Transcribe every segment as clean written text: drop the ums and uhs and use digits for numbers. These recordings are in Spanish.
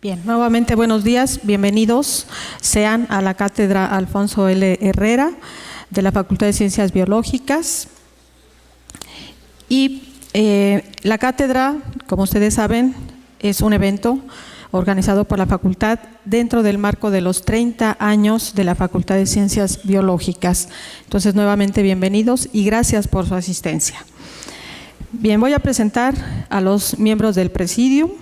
Bien, nuevamente buenos días, bienvenidos sean a la Cátedra Alfonso L. Herrera de la Facultad de Ciencias Biológicas. Y la cátedra, como ustedes saben, es un evento organizado por la facultad dentro del marco de los 30 años de la Facultad de Ciencias Biológicas. Entonces, nuevamente bienvenidos y gracias por su asistencia. Bien, voy a presentar a los miembros del presidium,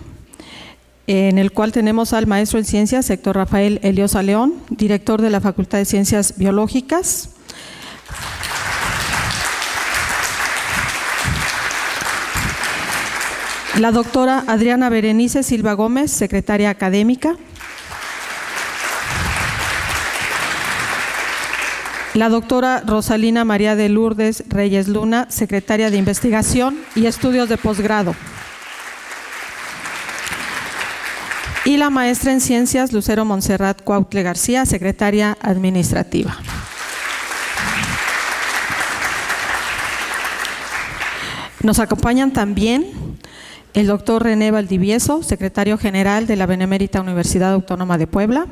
en el cual tenemos al maestro en Ciencias, Héctor Rafael Eliosa León, director de la Facultad de Ciencias Biológicas. La doctora Adriana Berenice Silva Gómez, secretaria académica. La doctora Rosalina María de Lourdes Reyes Luna, secretaria de Investigación y Estudios de Posgrado. Y la maestra en Ciencias, Lucero Montserrat Cuautle García, secretaria administrativa. Nos acompañan también el doctor René Valdivieso, secretario general de la Benemérita Universidad Autónoma de Puebla.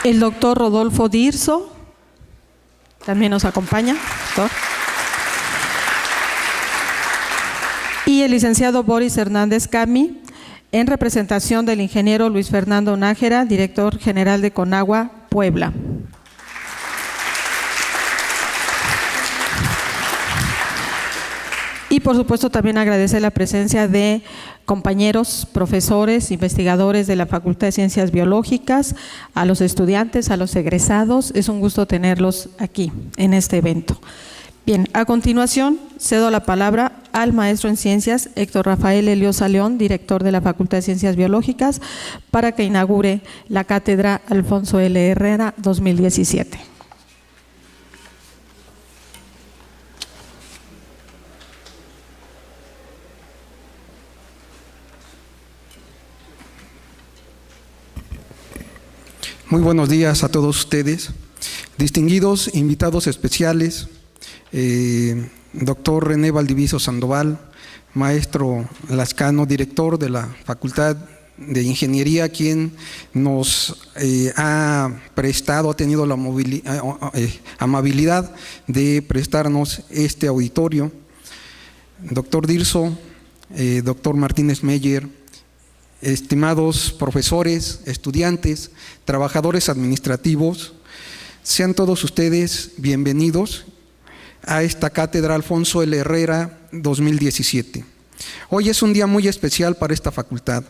El doctor Rodolfo Dirso, también nos acompaña, doctor. Y el licenciado Boris Hernández Cami, en representación del ingeniero Luis Fernando Nájera, director general de Conagua, Puebla. Y por supuesto también agradecer la presencia de compañeros, profesores, investigadores de la Facultad de Ciencias Biológicas, a los estudiantes, a los egresados. Es un gusto tenerlos aquí en este evento. Bien, a continuación cedo la palabra al maestro en Ciencias, Héctor Rafael Eliosa León, director de la Facultad de Ciencias Biológicas, para que inaugure la Cátedra Alfonso L. Herrera 2017. Muy buenos días a todos ustedes, distinguidos invitados especiales, doctor René Valdivieso Sandoval, maestro lascano, director de la Facultad de Ingeniería, quien nos ha tenido la amabilidad de prestarnos este auditorio. Doctor Dirso, doctor Martínez Meyer, estimados profesores, estudiantes, trabajadores administrativos, sean todos ustedes bienvenidos a esta Cátedra Alfonso L. Herrera 2017. Hoy es un día muy especial para esta facultad.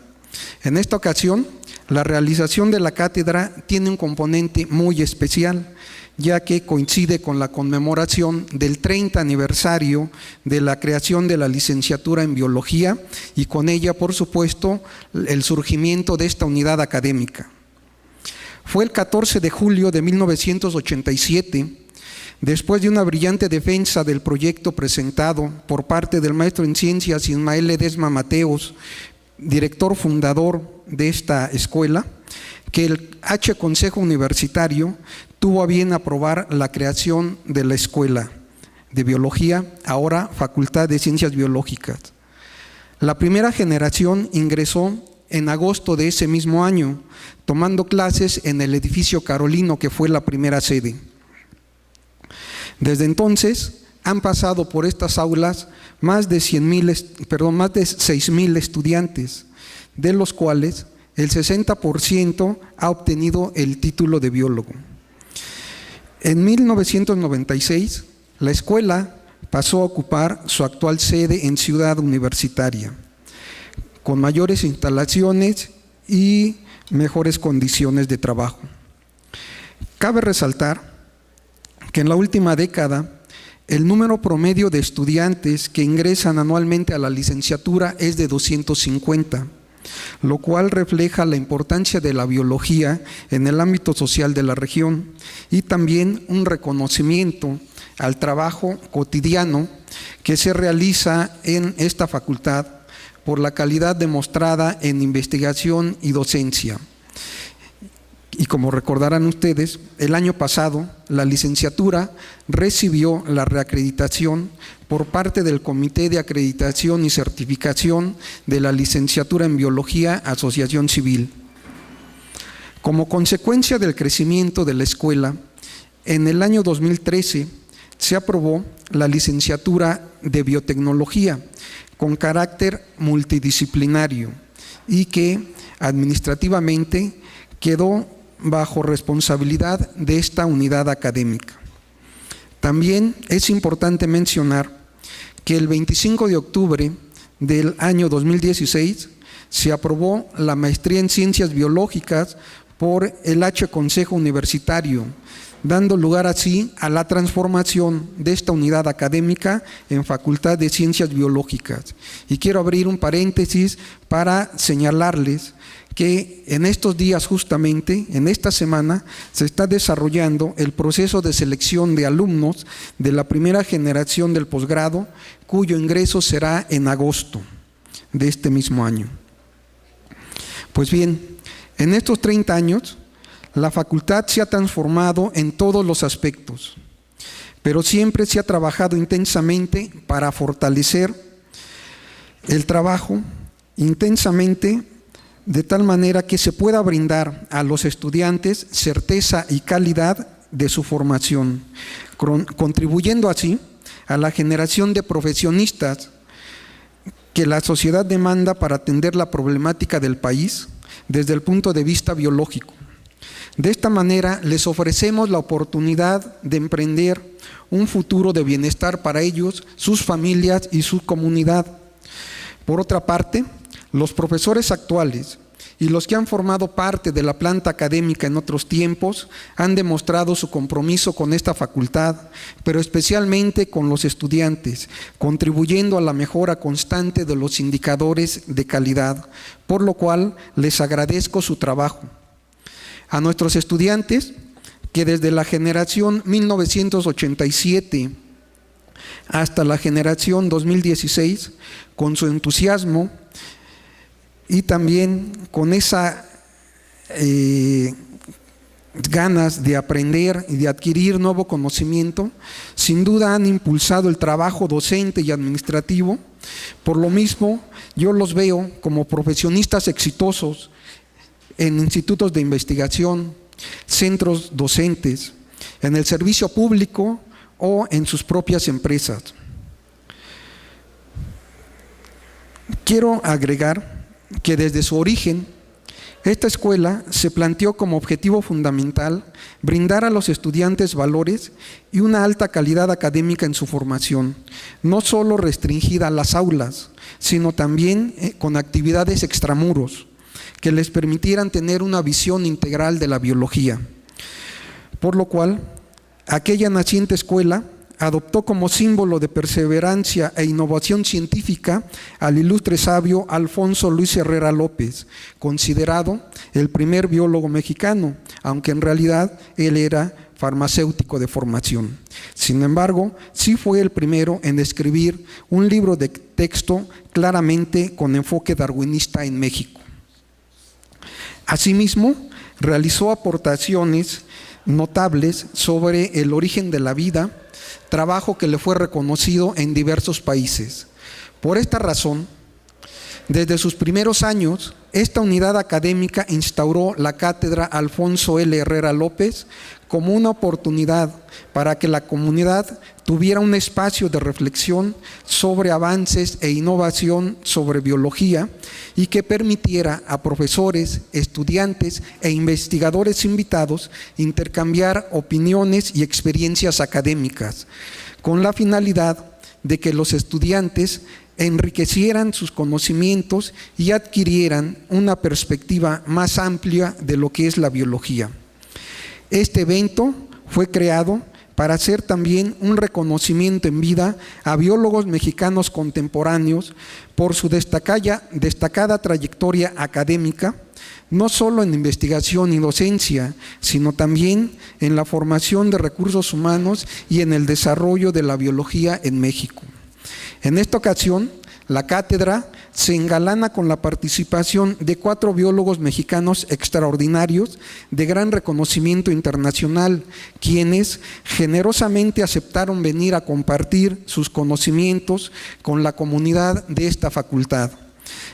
En esta ocasión, la realización de la cátedra tiene un componente muy especial, ya que coincide con la conmemoración del 30 aniversario de la creación de la licenciatura en Biología y con ella, por supuesto, el surgimiento de esta unidad académica. Fue el 14 de julio de 1987, después de una brillante defensa del proyecto presentado por parte del maestro en Ciencias Ismael Ledesma Mateos, director fundador de esta escuela, que el Consejo Universitario tuvo a bien aprobar la creación de la Escuela de Biología, ahora Facultad de Ciencias Biológicas. La primera generación ingresó en agosto de ese mismo año, tomando clases en el edificio Carolino, que fue la primera sede. Desde entonces han pasado por estas aulas más de 6,000 estudiantes, de los cuales el 60% ha obtenido el título de biólogo. En 1996, la escuela pasó a ocupar su actual sede en Ciudad Universitaria, con mayores instalaciones y mejores condiciones de trabajo. Cabe resaltar que en la última década, el número promedio de estudiantes que ingresan anualmente a la licenciatura es de 250, lo cual refleja la importancia de la biología en el ámbito social de la región y también un reconocimiento al trabajo cotidiano que se realiza en esta facultad por la calidad demostrada en investigación y docencia, Y como recordarán ustedes, el año pasado la licenciatura recibió la reacreditación por parte del Comité de Acreditación y Certificación de la Licenciatura en Biología, Asociación Civil. Como consecuencia del crecimiento de la escuela, en el año 2013 se aprobó la licenciatura de Biotecnología con carácter multidisciplinario y que administrativamente quedó bajo responsabilidad de esta unidad académica. También es importante mencionar que el 25 de octubre del año 2016 se aprobó la maestría en Ciencias Biológicas por el Consejo Universitario, dando lugar así a la transformación de esta unidad académica en Facultad de Ciencias Biológicas. Y quiero abrir un paréntesis para señalarles que en estos días, justamente en esta semana, se está desarrollando el proceso de selección de alumnos de la primera generación del posgrado, cuyo ingreso será en agosto de este mismo año. Pues bien, en estos 30 años, la facultad se ha transformado en todos los aspectos, pero siempre se ha trabajado intensamente para fortalecer el trabajo intensamente, de tal manera que se pueda brindar a los estudiantes certeza y calidad de su formación, contribuyendo así a la generación de profesionistas que la sociedad demanda para atender la problemática del país desde el punto de vista biológico. De esta manera les ofrecemos la oportunidad de emprender un futuro de bienestar para ellos, sus familias y su comunidad. Por otra parte, los profesores actuales y los que han formado parte de la planta académica en otros tiempos han demostrado su compromiso con esta facultad, pero especialmente con los estudiantes, contribuyendo a la mejora constante de los indicadores de calidad, por lo cual les agradezco su trabajo. A nuestros estudiantes, que desde la generación 1987 hasta la generación 2016, con su entusiasmo y también con esa ganas de aprender y de adquirir nuevo conocimiento, sin duda han impulsado el trabajo docente y administrativo. Por lo mismo, yo los veo como profesionistas exitosos en institutos de investigación, centros docentes, en el servicio público o en sus propias empresas. Quiero agregar que desde su origen, esta escuela se planteó como objetivo fundamental brindar a los estudiantes valores y una alta calidad académica en su formación, no solo restringida a las aulas, sino también con actividades extramuros que les permitieran tener una visión integral de la biología. Por lo cual, aquella naciente escuela adoptó como símbolo de perseverancia e innovación científica al ilustre sabio Alfonso Luis Herrera López, considerado el primer biólogo mexicano, aunque en realidad él era farmacéutico de formación. Sin embargo, sí fue el primero en escribir un libro de texto claramente con enfoque darwinista en México. Asimismo, realizó aportaciones notables sobre el origen de la vida, trabajo que le fue reconocido en diversos países. Por esta razón, desde sus primeros años, esta unidad académica instauró la cátedra Alfonso L. Herrera López como una oportunidad para que la comunidad tuviera un espacio de reflexión sobre avances e innovación sobre biología y que permitiera a profesores, estudiantes e investigadores invitados intercambiar opiniones y experiencias académicas, con la finalidad de que los estudiantes enriquecieran sus conocimientos y adquirieran una perspectiva más amplia de lo que es la biología. Este evento fue creado para hacer también un reconocimiento en vida a biólogos mexicanos contemporáneos por su destacada trayectoria académica, no solo en investigación y docencia, sino también en la formación de recursos humanos y en el desarrollo de la biología en México. En esta ocasión, La cátedra se engalana con la participación de 4 biólogos mexicanos extraordinarios de gran reconocimiento internacional, quienes generosamente aceptaron venir a compartir sus conocimientos con la comunidad de esta facultad.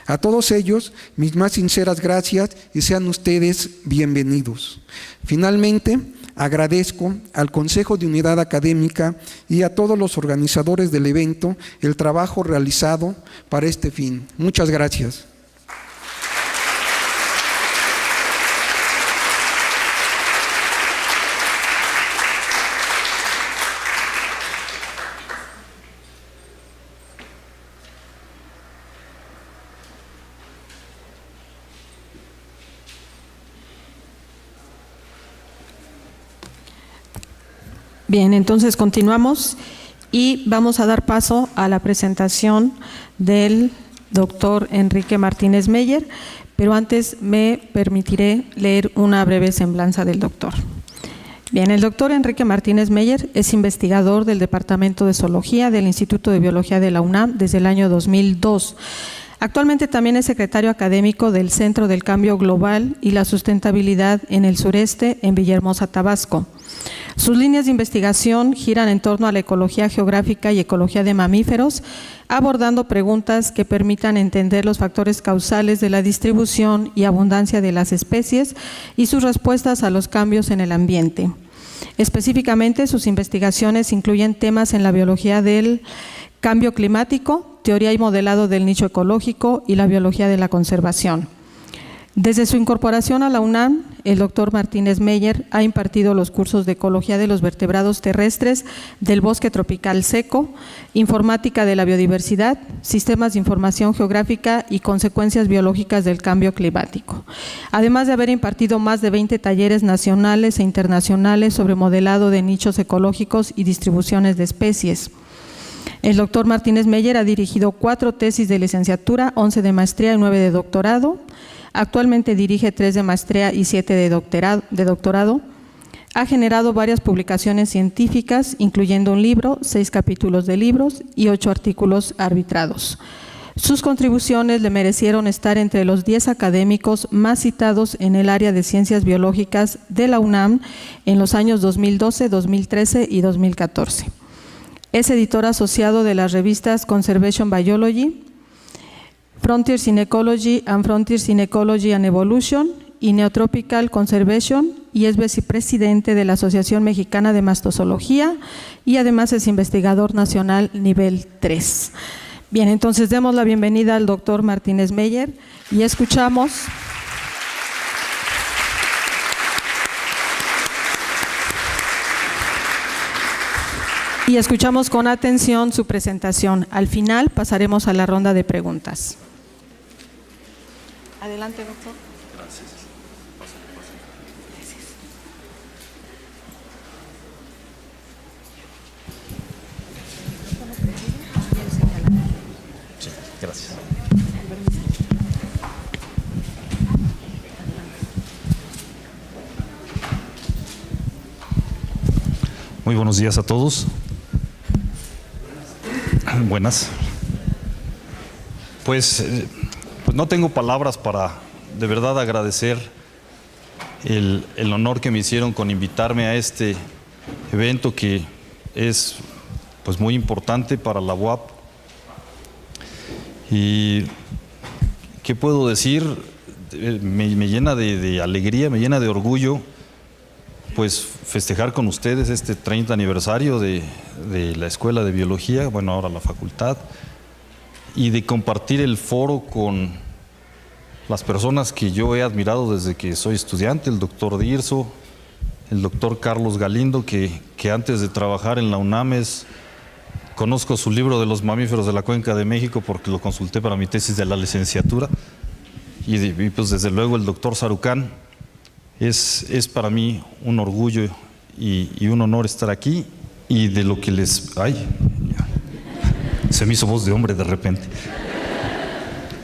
A todos ellos, mis más sinceras gracias y sean ustedes bienvenidos. Finalmente, agradezco al Consejo de Unidad Académica y a todos los organizadores del evento el trabajo realizado para este fin. Muchas gracias. Bien, entonces continuamos y vamos a dar paso a la presentación del doctor Enrique Martínez Meyer, pero antes me permitiré leer una breve semblanza del doctor. Bien, el doctor Enrique Martínez Meyer es investigador del Departamento de Zoología del Instituto de Biología de la UNAM desde el año 2002. Actualmente también es secretario académico del Centro del Cambio Global y la Sustentabilidad en el Sureste en Villahermosa, Tabasco. Sus líneas de investigación giran en torno a la ecología geográfica y ecología de mamíferos, abordando preguntas que permitan entender los factores causales de la distribución y abundancia de las especies y sus respuestas a los cambios en el ambiente. Específicamente, sus investigaciones incluyen temas en la biología del cambio climático, teoría y modelado del nicho ecológico y la biología de la conservación. Desde su incorporación a la UNAM, el doctor Martínez Meyer ha impartido los cursos de Ecología de los Vertebrados Terrestres del Bosque Tropical Seco, Informática de la Biodiversidad, Sistemas de Información Geográfica y Consecuencias Biológicas del Cambio Climático, además de haber impartido más de 20 talleres nacionales e internacionales sobre modelado de nichos ecológicos y distribuciones de especies. El doctor Martínez Meyer ha dirigido 4 tesis de licenciatura, 11 de maestría y 9 de doctorado. Actualmente dirige 3 de maestría y 7 de doctorado. Ha generado varias publicaciones científicas, incluyendo un libro, 6 capítulos de libros y 8 artículos arbitrados. Sus contribuciones le merecieron estar entre los 10 académicos más citados en el área de ciencias biológicas de la UNAM en los años 2012, 2013 y 2014. Es editor asociado de las revistas Conservation Biology, Frontiers in Ecology and Frontiers in Ecology and Evolution y Neotropical Conservation, y es vicepresidente de la Asociación Mexicana de Mastozoología y además es investigador nacional nivel 3. Bien, entonces demos la bienvenida al doctor Martínez Meyer y escuchamos con atención su presentación. Al final pasaremos a la ronda de preguntas. Adelante, doctor. Gracias. Sí, gracias. Muy buenos días a todos. Buenas. Pues no tengo palabras para de verdad agradecer el honor que me hicieron con invitarme a este evento que es pues muy importante para la UAP. Y ¿qué puedo decir? Me llena de alegría, me llena de orgullo pues festejar con ustedes este 30 aniversario de la Escuela de Biología, bueno, ahora la facultad, y de compartir el foro con las personas que yo he admirado desde que soy estudiante, el doctor Dirso, el doctor Carlos Galindo, que antes de trabajar en la UNAM conozco su libro de los mamíferos de la Cuenca de México porque lo consulté para mi tesis de la licenciatura, y pues desde luego el doctor Sarucán. Es para mí un orgullo y un honor estar aquí, y de lo que se me hizo voz de hombre de repente.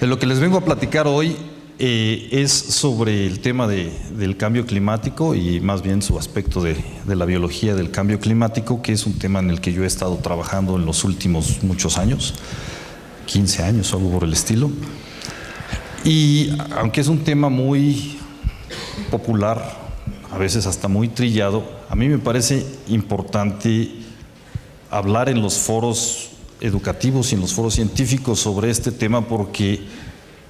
De lo que les vengo a platicar hoy es sobre el tema del cambio climático y más bien su aspecto de la biología del cambio climático, que es un tema en el que yo he estado trabajando en los últimos muchos años. 15 años o algo por el estilo. Y aunque es un tema muy popular, a veces hasta muy trillado, a mí me parece importante hablar en los foros educativos y en los foros científicos sobre este tema, porque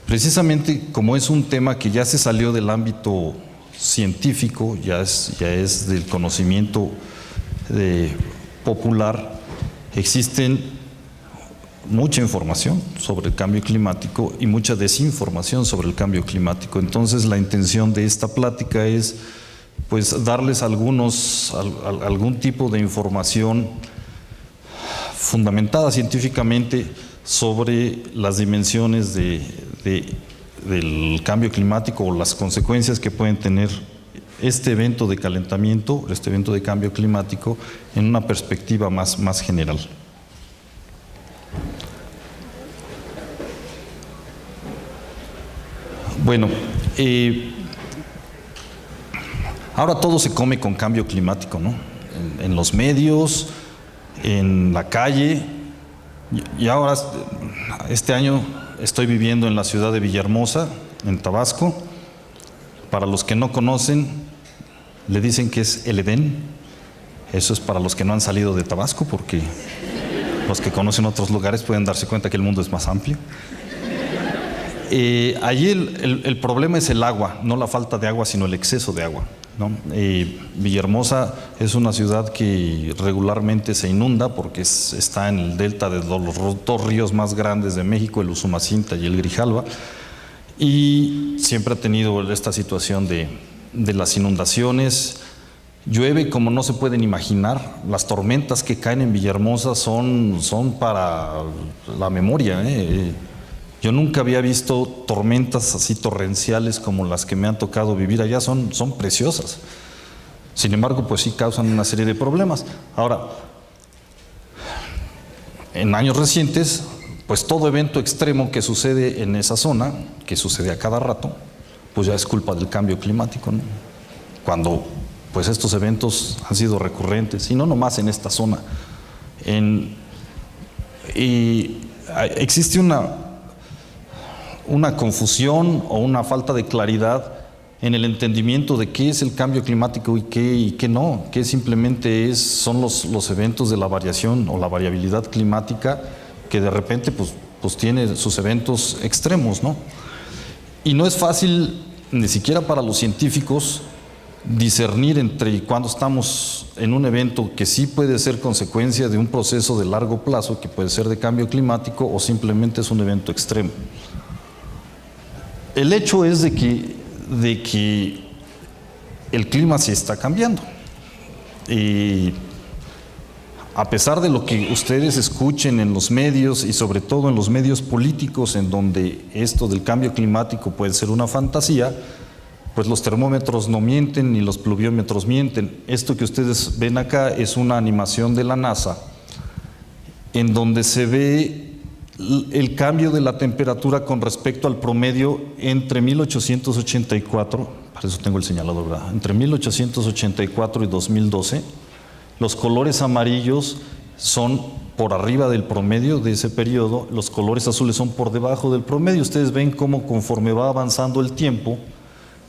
precisamente como es un tema que ya se salió del ámbito científico, ya es del conocimiento popular, existen mucha información sobre el cambio climático y mucha desinformación sobre el cambio climático. Entonces la intención de esta plática es pues darles algún tipo de información fundamentada científicamente sobre las dimensiones del cambio climático o las consecuencias que pueden tener este evento de calentamiento, este evento de cambio climático, en una perspectiva más general. Bueno, ahora todo se come con cambio climático, ¿no? En los medios, en la calle, y ahora este año estoy viviendo en la ciudad de Villahermosa, en Tabasco. Para los que no conocen, le dicen que es el Edén. Eso es para los que no han salido de Tabasco, porque los que conocen otros lugares pueden darse cuenta que el mundo es más amplio. Allí el problema es el agua, no la falta de agua, sino el exceso de agua, ¿no? Villahermosa es una ciudad que regularmente se inunda porque está en el delta de los dos ríos más grandes de México, el Usumacinta y el Grijalva, y siempre ha tenido esta situación de las inundaciones. Llueve como no se pueden imaginar. Las tormentas que caen en Villahermosa son para la memoria, Yo nunca había visto tormentas así torrenciales como las que me han tocado vivir allá. Son preciosas. Sin embargo, pues sí causan una serie de problemas. Ahora, en años recientes, pues todo evento extremo que sucede en esa zona, que sucede a cada rato, pues ya es culpa del cambio climático, ¿no? Cuando pues estos eventos han sido recurrentes, y no nomás en esta zona. Y existe una confusión o una falta de claridad en el entendimiento de qué es el cambio climático y qué no, que simplemente son los eventos de la variación o la variabilidad climática que de repente pues tiene sus eventos extremos, ¿no? Y no es fácil, ni siquiera para los científicos, discernir entre cuando estamos en un evento que sí puede ser consecuencia de un proceso de largo plazo, que puede ser de cambio climático, o simplemente es un evento extremo. El hecho es de que el clima sí está cambiando. Y a pesar de lo que ustedes escuchen en los medios, y sobre todo en los medios políticos, en donde esto del cambio climático puede ser una fantasía, pues los termómetros no mienten ni los pluviómetros mienten. Esto que ustedes ven acá es una animación de la NASA, en donde se ve el cambio de la temperatura con respecto al promedio entre 1884, para eso tengo el señalador, ¿verdad? Entre 1884 y 2012, los colores amarillos son por arriba del promedio de ese periodo, los colores azules son por debajo del promedio. Ustedes ven cómo conforme va avanzando el tiempo,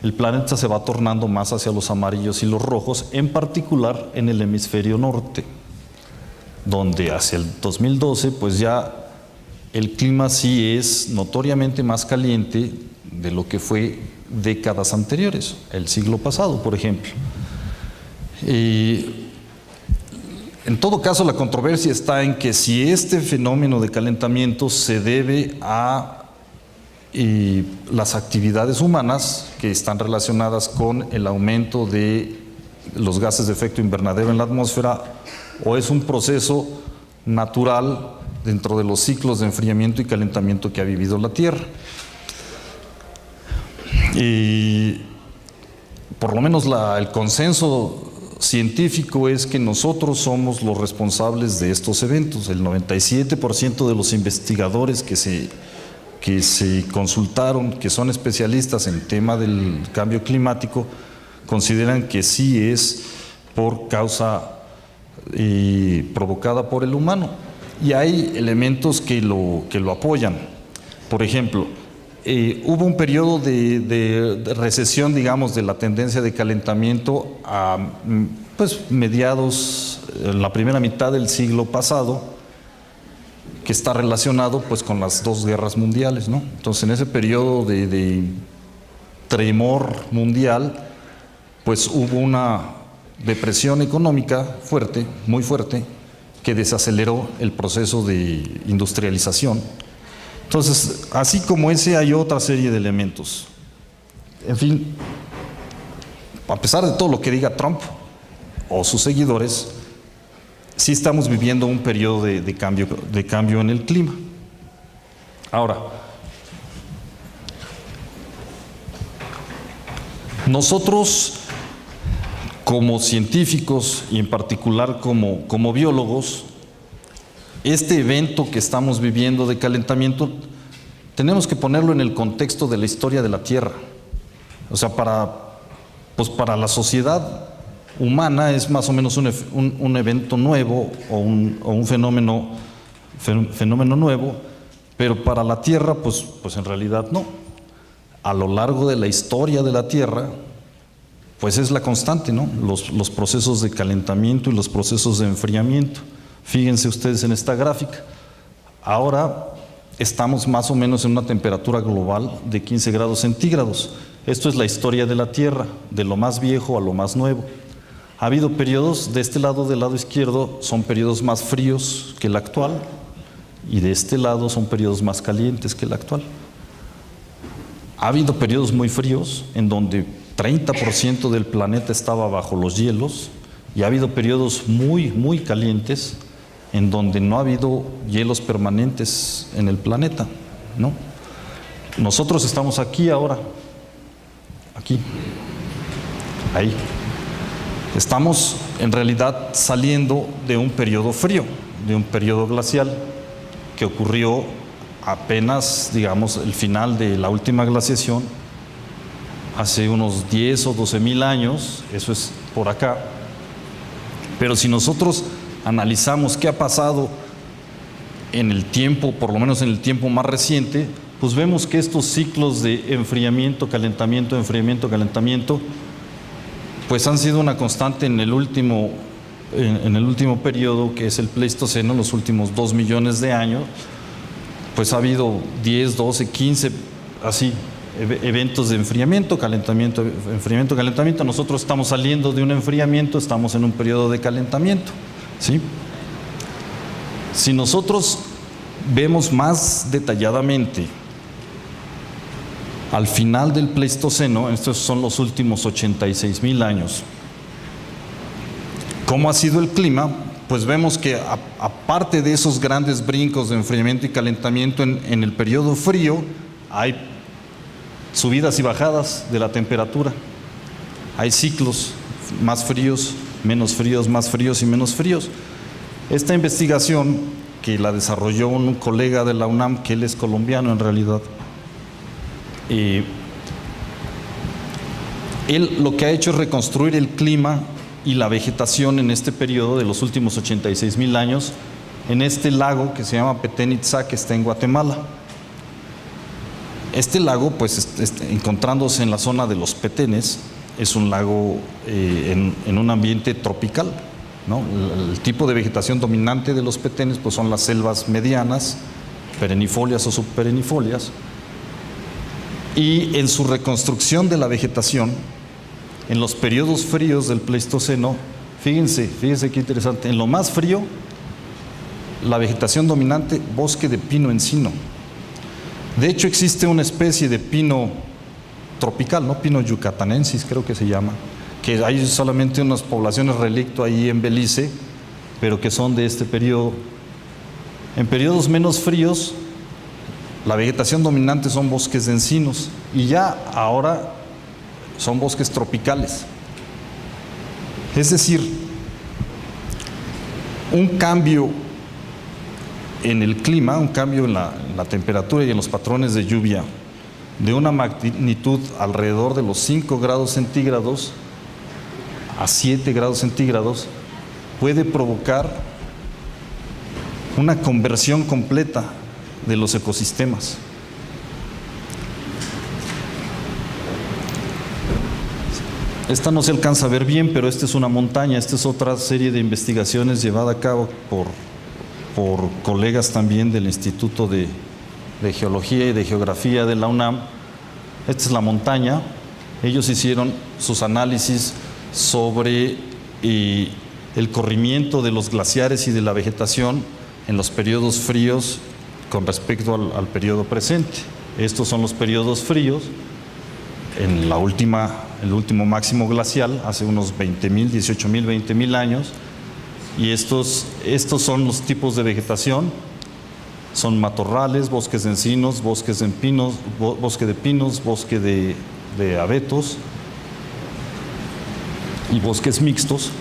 el planeta se va tornando más hacia los amarillos y los rojos, en particular en el hemisferio norte, donde hacia el 2012 pues ya el clima sí es notoriamente más caliente de lo que fue décadas anteriores, el siglo pasado, por ejemplo. En todo caso, la controversia está en que si este fenómeno de calentamiento se debe a las actividades humanas que están relacionadas con el aumento de los gases de efecto invernadero en la atmósfera, o es un proceso natural dentro de los ciclos de enfriamiento y calentamiento que ha vivido la Tierra. Y por lo menos el consenso científico es que nosotros somos los responsables de estos eventos. El 97% de los investigadores que se consultaron, que son especialistas en el tema del cambio climático, consideran que sí es por causa provocada por el humano. y hay elementos que lo apoyan. Por ejemplo, hubo un periodo de recesión, digamos, de la tendencia de calentamiento a pues, mediados, la primera mitad del siglo pasado, que está relacionado pues, con las dos guerras mundiales, ¿no? Entonces, en ese periodo de tremor mundial, pues hubo una depresión económica fuerte, muy fuerte, que desaceleró el proceso de industrialización. Entonces, así como ese, hay otra serie de elementos. En fin, a pesar de todo lo que diga Trump o sus seguidores, sí estamos viviendo un periodo de cambio en el clima. Ahora, nosotros como científicos y en particular como biólogos, este evento que estamos viviendo de calentamiento tenemos que ponerlo en el contexto de la historia de la Tierra. O sea, para la sociedad humana es más o menos un evento nuevo o un fenómeno nuevo, pero para la Tierra pues en realidad no. A lo largo de la historia de la Tierra pues es la constante, ¿no? Los procesos de calentamiento y los procesos de enfriamiento. Fíjense ustedes en esta gráfica. Ahora estamos más o menos en una temperatura global de 15 grados centígrados. Esto es la historia de la Tierra, de lo más viejo a lo más nuevo. Ha habido periodos, de este lado, del lado izquierdo, son periodos más fríos que el actual, y de este lado son periodos más calientes que el actual. Ha habido periodos muy fríos en donde 30% del planeta estaba bajo los hielos, y ha habido periodos muy, muy calientes en donde no ha habido hielos permanentes en el planeta, ¿no? Nosotros estamos aquí ahora, aquí, ahí. Estamos en realidad saliendo de un periodo frío, de un periodo glacial que ocurrió apenas, digamos, el final de la última glaciación, hace unos 10 o 12 mil años, eso es por acá. Pero si nosotros analizamos qué ha pasado en el tiempo, por lo menos en el tiempo más reciente, pues vemos que estos ciclos de enfriamiento, calentamiento, pues han sido una constante en el último periodo, que es el Pleistoceno, los últimos 2 millones de años. Pues ha habido 10, 12, 15, así, eventos de enfriamiento, calentamiento. Nosotros estamos saliendo de un enfriamiento, estamos en un periodo de calentamiento, ¿sí? Si nosotros vemos más detalladamente al final del Pleistoceno, estos son los últimos 86,000 años, ¿cómo ha sido el clima? Pues vemos que aparte de esos grandes brincos de enfriamiento y calentamiento en el periodo frío, hay subidas y bajadas de la temperatura. Hay ciclos más fríos, menos fríos, más fríos y menos fríos. Esta investigación, que la desarrolló un colega de la UNAM, que él es colombiano en realidad, él lo que ha hecho es reconstruir el clima y la vegetación en este periodo de los últimos 86,000 años en este lago que se llama Petén Itzá, que está en Guatemala. Este lago, pues encontrándose en la zona de los Petenes, es un lago en un ambiente tropical, ¿no? El tipo de vegetación dominante de los Petenes pues son las selvas medianas, perennifolias o subperennifolias, y en su reconstrucción de la vegetación, en los periodos fríos del Pleistoceno, fíjense qué interesante, en lo más frío, la vegetación dominante, bosque de pino encino. De hecho, existe una especie de pino tropical, ¿no? Pino yucatanensis, creo que se llama, que hay solamente unas poblaciones relicto ahí en Belice, pero que son de este periodo. En periodos menos fríos, la vegetación dominante son bosques de encinos, y ya ahora son bosques tropicales. Es decir, un cambio en el clima, un cambio en la temperatura y en los patrones de lluvia de una magnitud alrededor de los 5 grados centígrados a 7 grados centígrados puede provocar una conversión completa de los ecosistemas. Esta no se alcanza a ver bien, pero esta es una montaña. Esta es otra serie de investigaciones llevada a cabo por colegas también del Instituto de Geología y de Geografía de la UNAM. Esta es la montaña. Ellos hicieron sus análisis sobre el corrimiento de los glaciares y de la vegetación en los periodos fríos con respecto al periodo presente. Estos son los periodos fríos en el último máximo glacial, hace unos 20.000, 18.000, 20.000 años. Y estos son los tipos de vegetación. Son matorrales, bosques de encinos, bosques de pinos, bosque de pinos, bosque de abetos y bosques mixtos.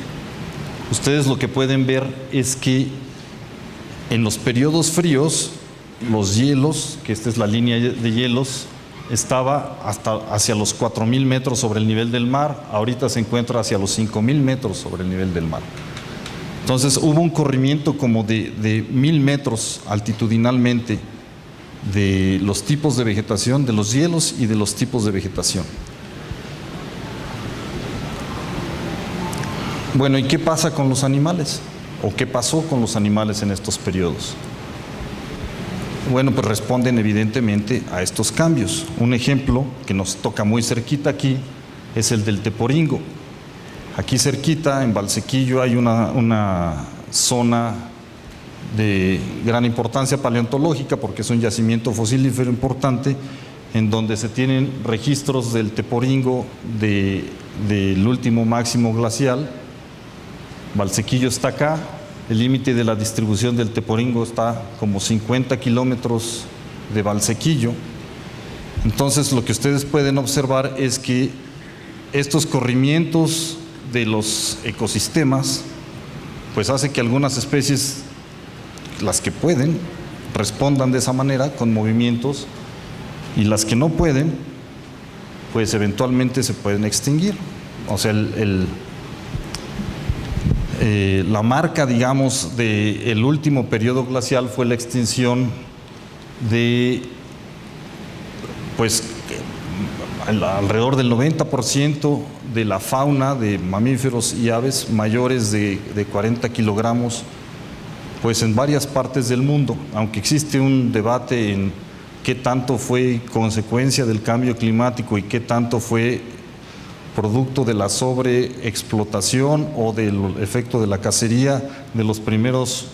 Ustedes lo que pueden ver es que en los periodos fríos, los hielos, que esta es la línea de hielos, estaba hasta hacia los 4.000 metros sobre el nivel del mar. Ahorita se encuentra hacia los 5.000 metros sobre el nivel del mar. Entonces hubo un corrimiento como de 1.000 metros altitudinalmente de los tipos de vegetación, de los hielos y de los tipos de vegetación. Bueno, ¿y qué pasa con los animales? ¿O qué pasó con los animales en estos periodos? Bueno, pues responden evidentemente a estos cambios. Un ejemplo que nos toca muy cerquita aquí es el del teporingo. Aquí cerquita, en Valsequillo, hay una zona de gran importancia paleontológica porque es un yacimiento fosilífero importante en donde se tienen registros del teporingo del último máximo glacial. Valsequillo está acá, el límite de la distribución del teporingo está como 50 kilómetros de Valsequillo. Entonces lo que ustedes pueden observar es que estos corrimientos de los ecosistemas pues hace que algunas especies, las que pueden, respondan de esa manera con movimientos, y las que no pueden pues eventualmente se pueden extinguir. O sea, la marca, digamos, del último periodo glacial fue la extinción de pues alrededor del 90% de la fauna de mamíferos y aves mayores de 40 kilogramos, pues en varias partes del mundo, aunque existe un debate en qué tanto fue consecuencia del cambio climático y qué tanto fue producto de la sobreexplotación o del efecto de la cacería de los primeros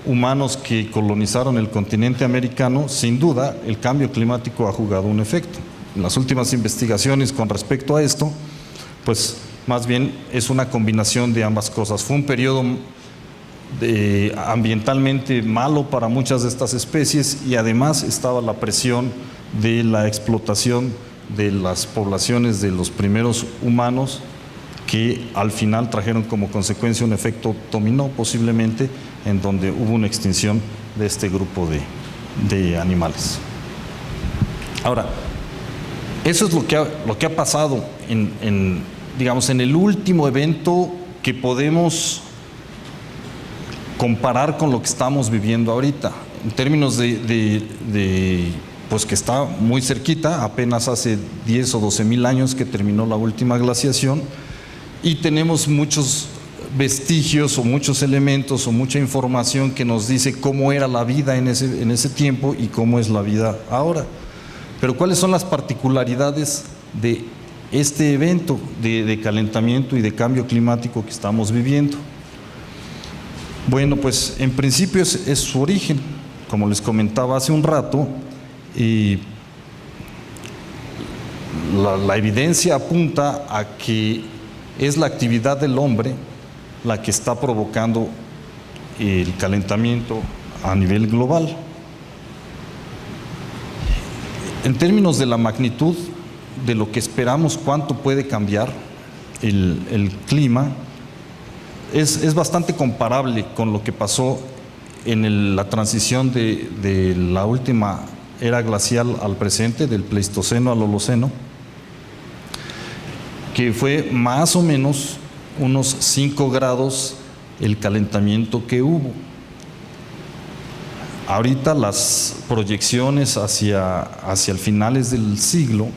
humanos que colonizaron el continente americano. Sin duda, el cambio climático ha jugado un efecto. En las últimas investigaciones con respecto a esto, pues más bien es una combinación de ambas cosas. Fue un periodo ambientalmente malo para muchas de estas especies y además estaba la presión de la explotación de las poblaciones de los primeros humanos que al final trajeron como consecuencia un efecto dominó posiblemente en donde hubo una extinción de este grupo de animales. Ahora, eso es lo que ha pasado digamos, en el último evento que podemos comparar con lo que estamos viviendo ahorita, en términos pues que está muy cerquita, apenas hace 10 o 12 mil años que terminó la última glaciación, y tenemos muchos vestigios o muchos elementos o mucha información que nos dice cómo era la vida en ese tiempo y cómo es la vida ahora. Pero ¿cuáles son las particularidades de este evento de calentamiento y de cambio climático que estamos viviendo? Bueno, pues en principio es su origen, como les comentaba hace un rato, y la evidencia apunta a que es la actividad del hombre la que está provocando el calentamiento a nivel global. En términos de la magnitud de lo que esperamos, cuánto puede cambiar el clima, es bastante comparable con lo que pasó en la transición de la última era glacial al presente, del Pleistoceno al Holoceno, que fue más o menos unos 5 grados el calentamiento que hubo. ahorita las proyecciones hacia el finales del siglo,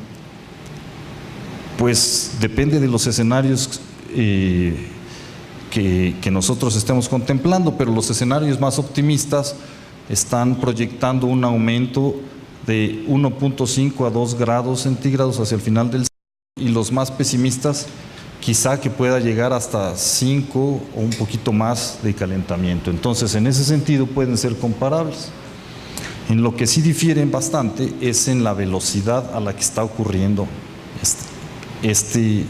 pues depende de los escenarios que nosotros estemos contemplando, pero los escenarios más optimistas están proyectando un aumento de 1.5 a 2 grados centígrados hacia el final del siglo, y los más pesimistas quizá que pueda llegar hasta 5 o un poquito más de calentamiento. Entonces, en ese sentido pueden ser comparables. En lo que sí difieren bastante es en la velocidad a la que está ocurriendo este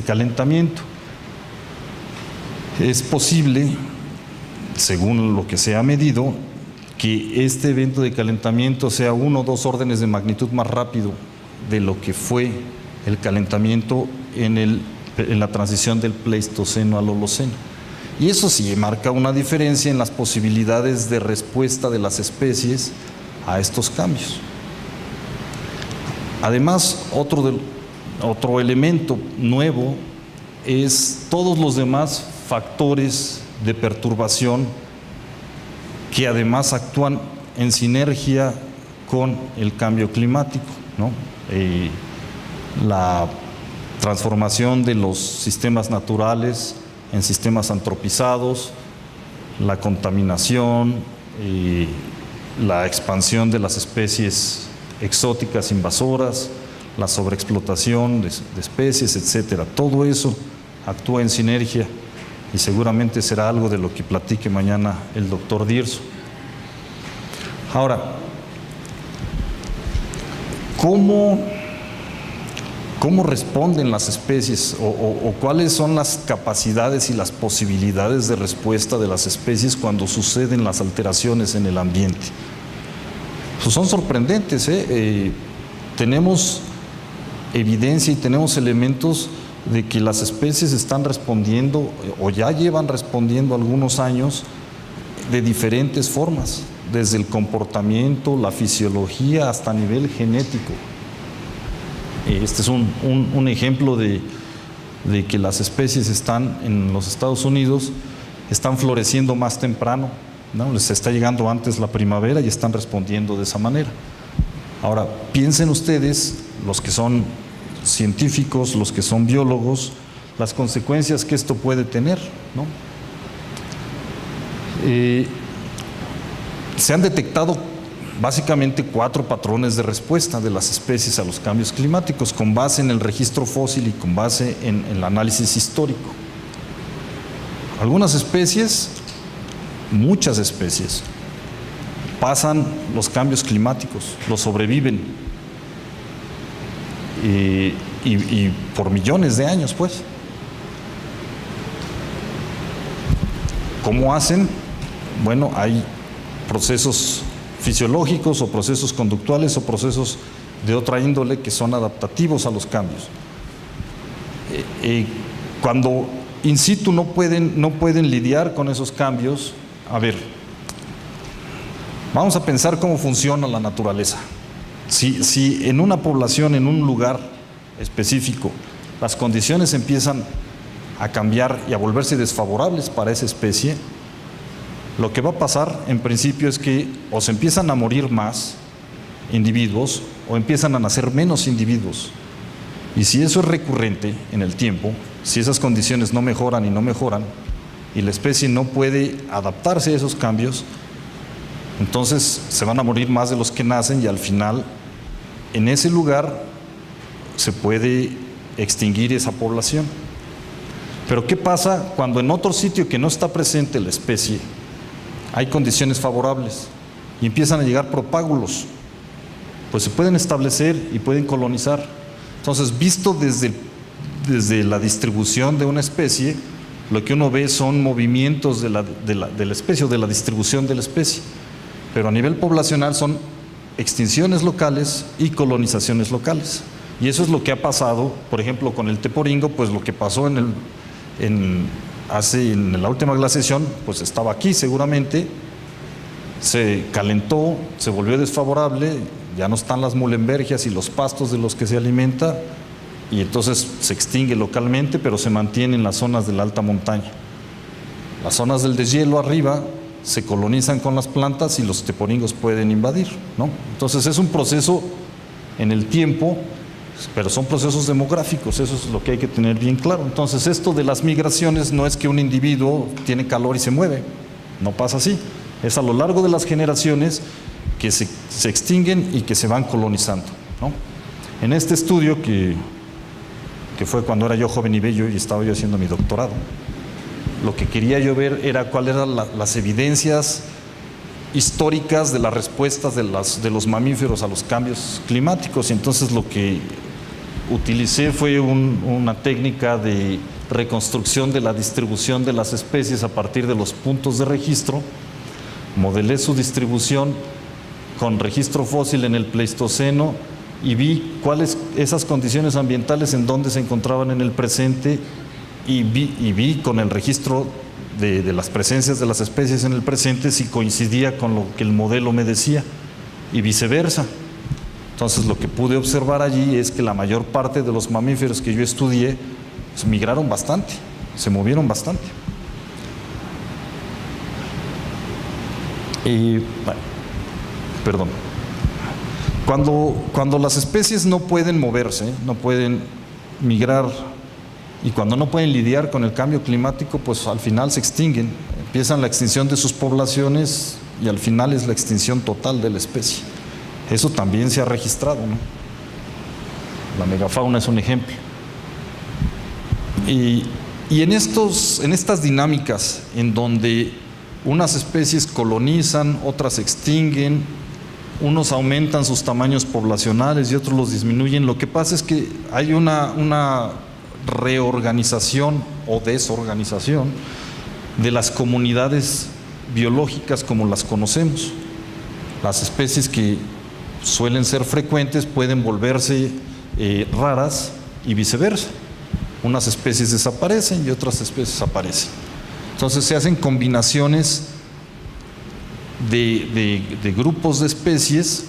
calentamiento. Es posible, según lo que se ha medido, que este evento de calentamiento sea 1 o 2 órdenes de magnitud más rápido de lo que fue el calentamiento en la transición del Pleistoceno al Holoceno. Y eso sí marca una diferencia en las posibilidades de respuesta de las especies a estos cambios. Además, otro elemento nuevo es todos los demás factores de perturbación que además actúan en sinergia con el cambio climático, ¿no? La transformación de los sistemas naturales en sistemas antropizados, la contaminación, la expansión de las especies exóticas invasoras, la sobreexplotación de especies, etcétera. Todo eso actúa en sinergia y seguramente será algo de lo que platique mañana el doctor Dirso. Ahora, ¿cómo responden las especies o cuáles son las capacidades y las posibilidades de respuesta de las especies cuando suceden las alteraciones en el ambiente? Pues son sorprendentes, tenemos evidencia y tenemos elementos de que las especies están respondiendo o ya llevan respondiendo algunos años de diferentes formas, desde el comportamiento, la fisiología, hasta a nivel genético. Este es un ejemplo de que las especies están en los Estados Unidos, están floreciendo más temprano, ¿no? Les está llegando antes la primavera y están respondiendo de esa manera. Ahora, piensen ustedes, los que son científicos, los que son biólogos, las consecuencias que esto puede tener, ¿no? Se han detectado básicamente 4 patrones de respuesta de las especies a los cambios climáticos con base en el registro fósil y con base en el análisis histórico. Algunas especies, muchas especies, pasan los cambios climáticos, los sobreviven y por millones de años, pues. ¿Cómo hacen? Bueno, hay procesos fisiológicos o procesos conductuales o procesos de otra índole que son adaptativos a los cambios. Cuando in situ no pueden lidiar con esos cambios, a ver, vamos a pensar cómo funciona la naturaleza. Si en una población, en un lugar específico, las condiciones empiezan a cambiar y a volverse desfavorables para esa especie, lo que va a pasar en principio es que o se empiezan a morir más individuos o empiezan a nacer menos individuos. Y si eso es recurrente en el tiempo, si esas condiciones no mejoran y la especie no puede adaptarse a esos cambios, entonces se van a morir más de los que nacen y al final en ese lugar se puede extinguir esa población. Pero ¿qué pasa cuando en otro sitio que no está presente la especie hay condiciones favorables y empiezan a llegar propágulos? Pues se pueden establecer y pueden colonizar. Entonces, visto desde la distribución de una especie, lo que uno ve son movimientos de la especie o de la distribución de la especie. Pero a nivel poblacional son extinciones locales y colonizaciones locales. Y eso es lo que ha pasado, por ejemplo, con el teporingo, pues lo que pasó en la última glaciación, pues estaba aquí seguramente, se calentó, se volvió desfavorable, ya no están las mulembergias y los pastos de los que se alimenta, y entonces se extingue localmente, pero se mantiene en las zonas de la alta montaña. Las zonas del deshielo arriba, se colonizan con las plantas y los teponingos pueden invadir, ¿no? Entonces es un proceso en el tiempo, pero son procesos demográficos, eso es lo que hay que tener bien claro. Entonces esto de las migraciones no es que un individuo tiene calor y se mueve, no pasa así, es a lo largo de las generaciones que se extinguen y que se van colonizando, ¿no? En este estudio que fue cuando era yo joven y bello y estaba yo haciendo mi doctorado, lo que quería yo ver era cuáles eran las evidencias históricas de las respuestas de los mamíferos a los cambios climáticos, y entonces lo que utilicé fue una técnica de reconstrucción de la distribución de las especies a partir de los puntos de registro. Modelé su distribución con registro fósil en el Pleistoceno y vi cuáles esas condiciones ambientales en donde se encontraban en el presente, y vi con el registro de las presencias de las especies en el presente si coincidía con lo que el modelo me decía y viceversa. Entonces lo que pude observar allí es que la mayor parte de los mamíferos que yo estudié pues, migraron bastante, se movieron bastante. Cuando las especies no pueden moverse, no pueden migrar, y cuando no pueden lidiar con el cambio climático, pues al final se extinguen, empiezan la extinción de sus poblaciones y al final es la extinción total de la especie. Eso también se ha registrado, ¿no? La megafauna es un ejemplo. Y en estas dinámicas en donde unas especies colonizan, otras se extinguen, unos aumentan sus tamaños poblacionales y otros los disminuyen, lo que pasa es que hay una reorganización o desorganización de las comunidades biológicas como las conocemos. Las especies que suelen ser frecuentes pueden volverse raras y viceversa. Unas especies desaparecen y otras especies aparecen. Entonces se hacen combinaciones de grupos de especies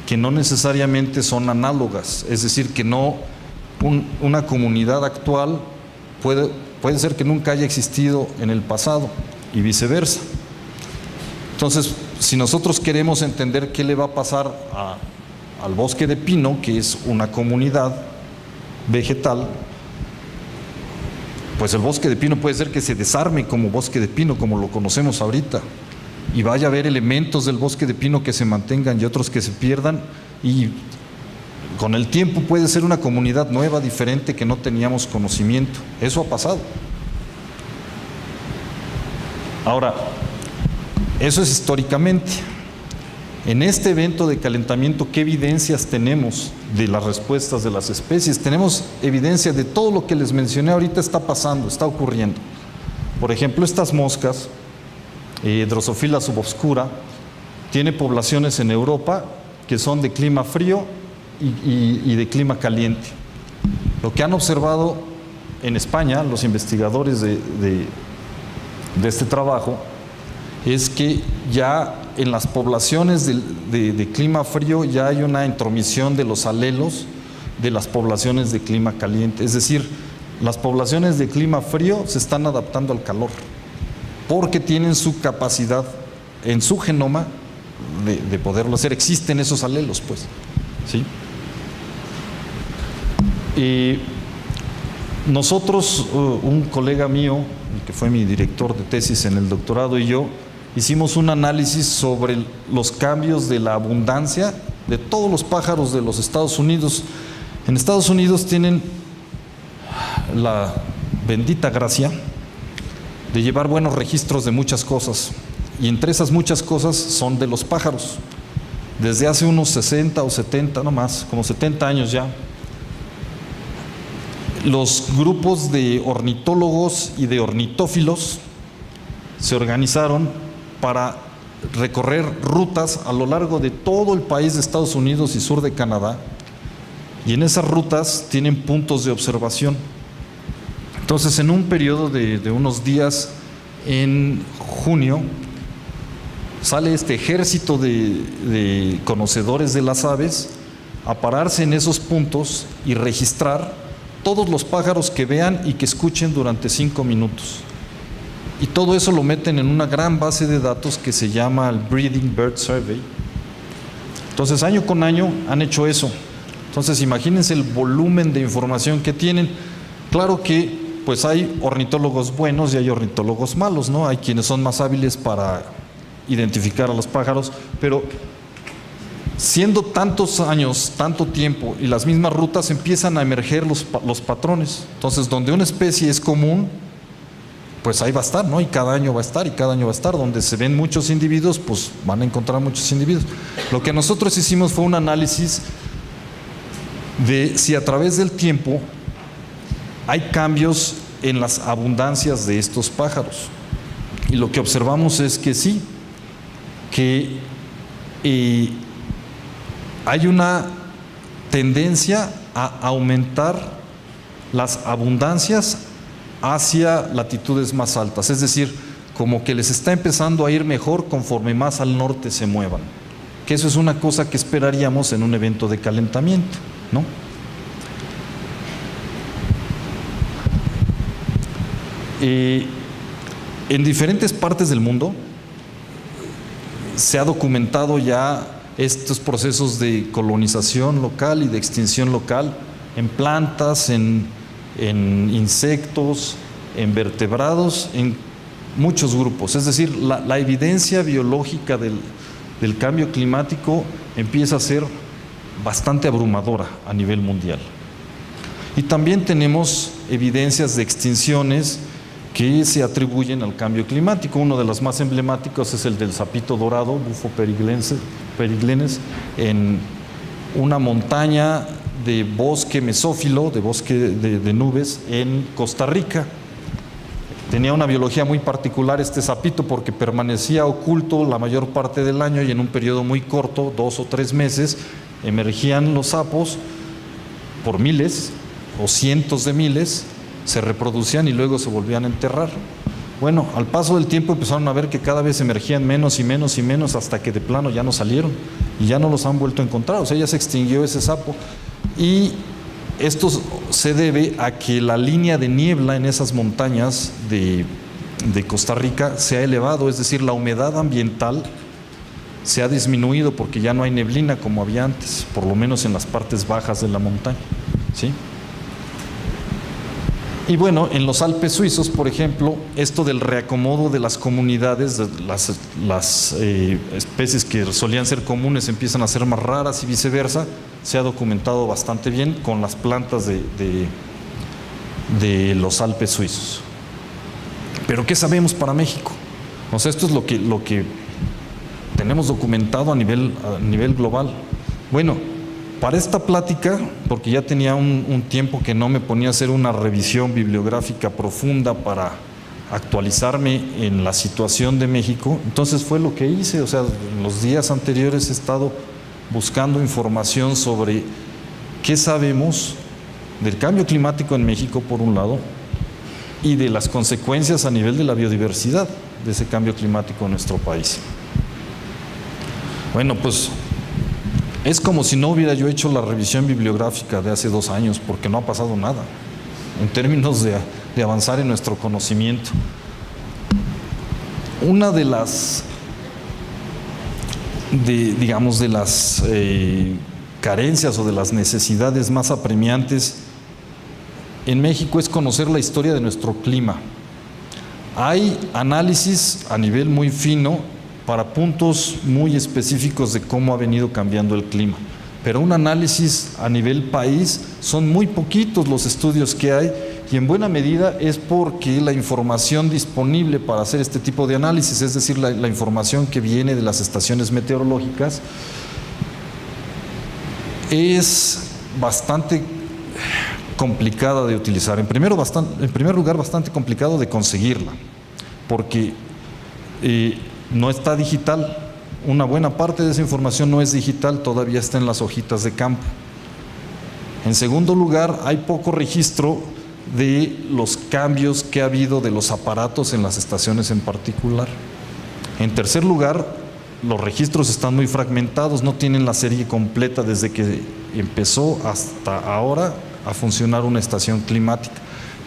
que no necesariamente son análogas, es decir, que no una comunidad actual puede ser que nunca haya existido en el pasado y viceversa. Entonces, si nosotros queremos entender qué le va a pasar al bosque de pino, que es una comunidad vegetal, pues el bosque de pino puede ser que se desarme como bosque de pino, como lo conocemos ahorita, y vaya a haber elementos del bosque de pino que se mantengan y otros que se pierdan, y con el tiempo puede ser una comunidad nueva, diferente, que no teníamos conocimiento. Eso ha pasado. Ahora, eso es históricamente. En este evento de calentamiento, ¿qué evidencias tenemos de las respuestas de las especies? Tenemos evidencia de todo lo que les mencioné ahorita está pasando, está ocurriendo. Por ejemplo, estas moscas, Drosophila subobscura, tiene poblaciones en Europa que son de clima frío y de clima caliente. Lo que han observado en España, los investigadores de este trabajo, es que ya en las poblaciones de clima frío ya hay una intromisión de los alelos de las poblaciones de clima caliente. Es decir, las poblaciones de clima frío se están adaptando al calor porque tienen su capacidad en su genoma de poderlo hacer. Existen esos alelos, pues, ¿sí? Nosotros, un colega mío, que fue mi director de tesis en el doctorado, y yo, hicimos un análisis sobre los cambios de la abundancia de todos los pájaros de los Estados Unidos. En Estados Unidos tienen la bendita gracia de llevar buenos registros de muchas cosas, y entre esas muchas cosas son de los pájaros. Desde hace unos 60 o 70, no más, como 70 años ya, los grupos de ornitólogos y de ornitófilos se organizaron para recorrer rutas a lo largo de todo el país de Estados Unidos y sur de Canadá, y en esas rutas tienen puntos de observación. Entonces, en un periodo de unos días en junio, sale este ejército de conocedores de las aves a pararse en esos puntos y registrar todos los pájaros que vean y que escuchen durante 5 minutos. Y todo eso lo meten en una gran base de datos que se llama el Breeding Bird Survey. Entonces, año con año han hecho eso. Entonces, imagínense el volumen de información que tienen. Claro que pues hay ornitólogos buenos y hay ornitólogos malos, ¿no? Hay quienes son más hábiles para identificar a los pájaros, pero siendo tantos años, tanto tiempo y las mismas rutas, empiezan a emerger los patrones. Entonces, donde una especie es común, pues ahí va a estar, ¿no? Y cada año va a estar, y cada año va a estar. Donde se ven muchos individuos, pues van a encontrar muchos individuos. Lo que nosotros hicimos fue un análisis de si a través del tiempo hay cambios en las abundancias de estos pájaros. Y lo que observamos es que sí, que hay una tendencia a aumentar las abundancias hacia latitudes más altas. Es decir, como que les está empezando a ir mejor conforme más al norte se muevan. Que eso es una cosa que esperaríamos en un evento de calentamiento, ¿no? En diferentes partes del mundo se ha documentado ya estos procesos de colonización local y de extinción local en plantas, en insectos, en vertebrados, en muchos grupos. Es decir, la evidencia biológica del cambio climático empieza a ser bastante abrumadora a nivel mundial. Y también tenemos evidencias de extinciones que se atribuyen al cambio climático. Uno de los más emblemáticos es el del sapito dorado, Bufo periglenes, en una montaña de bosque mesófilo, de bosque de nubes, en Costa Rica. Tenía una biología muy particular este sapito porque permanecía oculto la mayor parte del año y en un periodo muy corto, 2 o 3 meses, emergían los sapos por miles o cientos de miles, se reproducían y luego se volvían a enterrar. Bueno, al paso del tiempo empezaron a ver que cada vez emergían menos y menos y menos hasta que de plano ya no salieron y ya no los han vuelto a encontrar. O sea, ya se extinguió ese sapo. Y esto se debe a que la línea de niebla en esas montañas de Costa Rica se ha elevado, es decir, la humedad ambiental se ha disminuido porque ya no hay neblina como había antes, por lo menos en las partes bajas de la montaña, ¿sí? Y bueno, en los Alpes suizos, por ejemplo, esto del reacomodo de las comunidades, de las especies que solían ser comunes empiezan a ser más raras y viceversa, se ha documentado bastante bien con las plantas de los Alpes suizos. Pero ¿qué sabemos para México? O sea, esto es lo que tenemos documentado a nivel global. Bueno, para esta plática, porque ya tenía un tiempo que no me ponía a hacer una revisión bibliográfica profunda para actualizarme en la situación de México, entonces fue lo que hice. O sea, en los días anteriores he estado buscando información sobre qué sabemos del cambio climático en México, por un lado, y de las consecuencias a nivel de la biodiversidad de ese cambio climático en nuestro país. Bueno, pues es como si no hubiera yo hecho la revisión bibliográfica de hace 2 años, porque no ha pasado nada en términos de avanzar en nuestro conocimiento. Una de las, carencias o de las necesidades más apremiantes en México es conocer la historia de nuestro clima. Hay análisis a nivel muy fino para puntos muy específicos de cómo ha venido cambiando el clima. Pero un análisis a nivel país, son muy poquitos los estudios que hay y en buena medida es porque la información disponible para hacer este tipo de análisis, es decir, la información que viene de las estaciones meteorológicas, es bastante complicada de utilizar. En primer lugar, bastante complicado de conseguirla, porque no está digital. Una buena parte de esa información no es digital, todavía está en las hojitas de campo. En segundo lugar, hay poco registro de los cambios que ha habido de los aparatos en las estaciones en particular. En tercer lugar, los registros están muy fragmentados, no tienen la serie completa desde que empezó hasta ahora a funcionar una estación climática.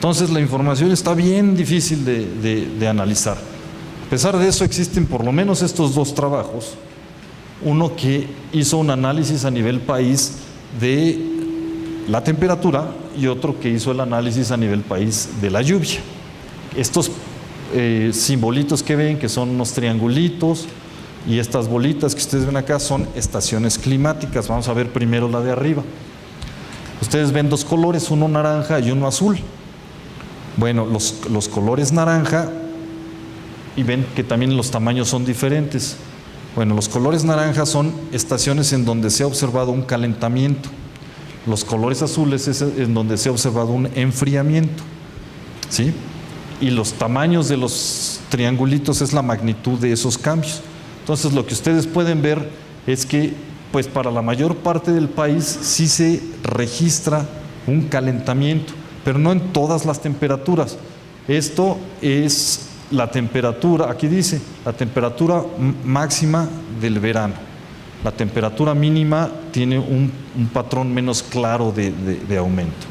Entonces la información está bien difícil de analizar. A pesar de eso existen por lo menos estos dos trabajos, uno que hizo un análisis a nivel país de la temperatura y otro que hizo el análisis a nivel país de la lluvia. Estos simbolitos que ven, que son unos triangulitos, y estas bolitas que ustedes ven acá son estaciones climáticas. Vamos a ver primero la de arriba. Ustedes ven dos colores, uno naranja y uno azul. Bueno, los colores naranja, y ven que también los tamaños son diferentes. Bueno, los colores naranja son estaciones en donde se ha observado un calentamiento. Los colores azules es en donde se ha observado un enfriamiento, ¿sí? Y los tamaños de los triangulitos es la magnitud de esos cambios. Entonces, lo que ustedes pueden ver es que, pues, para la mayor parte del país sí se registra un calentamiento, pero no en todas las temperaturas. Esto es la temperatura, aquí dice, la temperatura máxima del verano. La temperatura mínima tiene un patrón menos claro de aumento.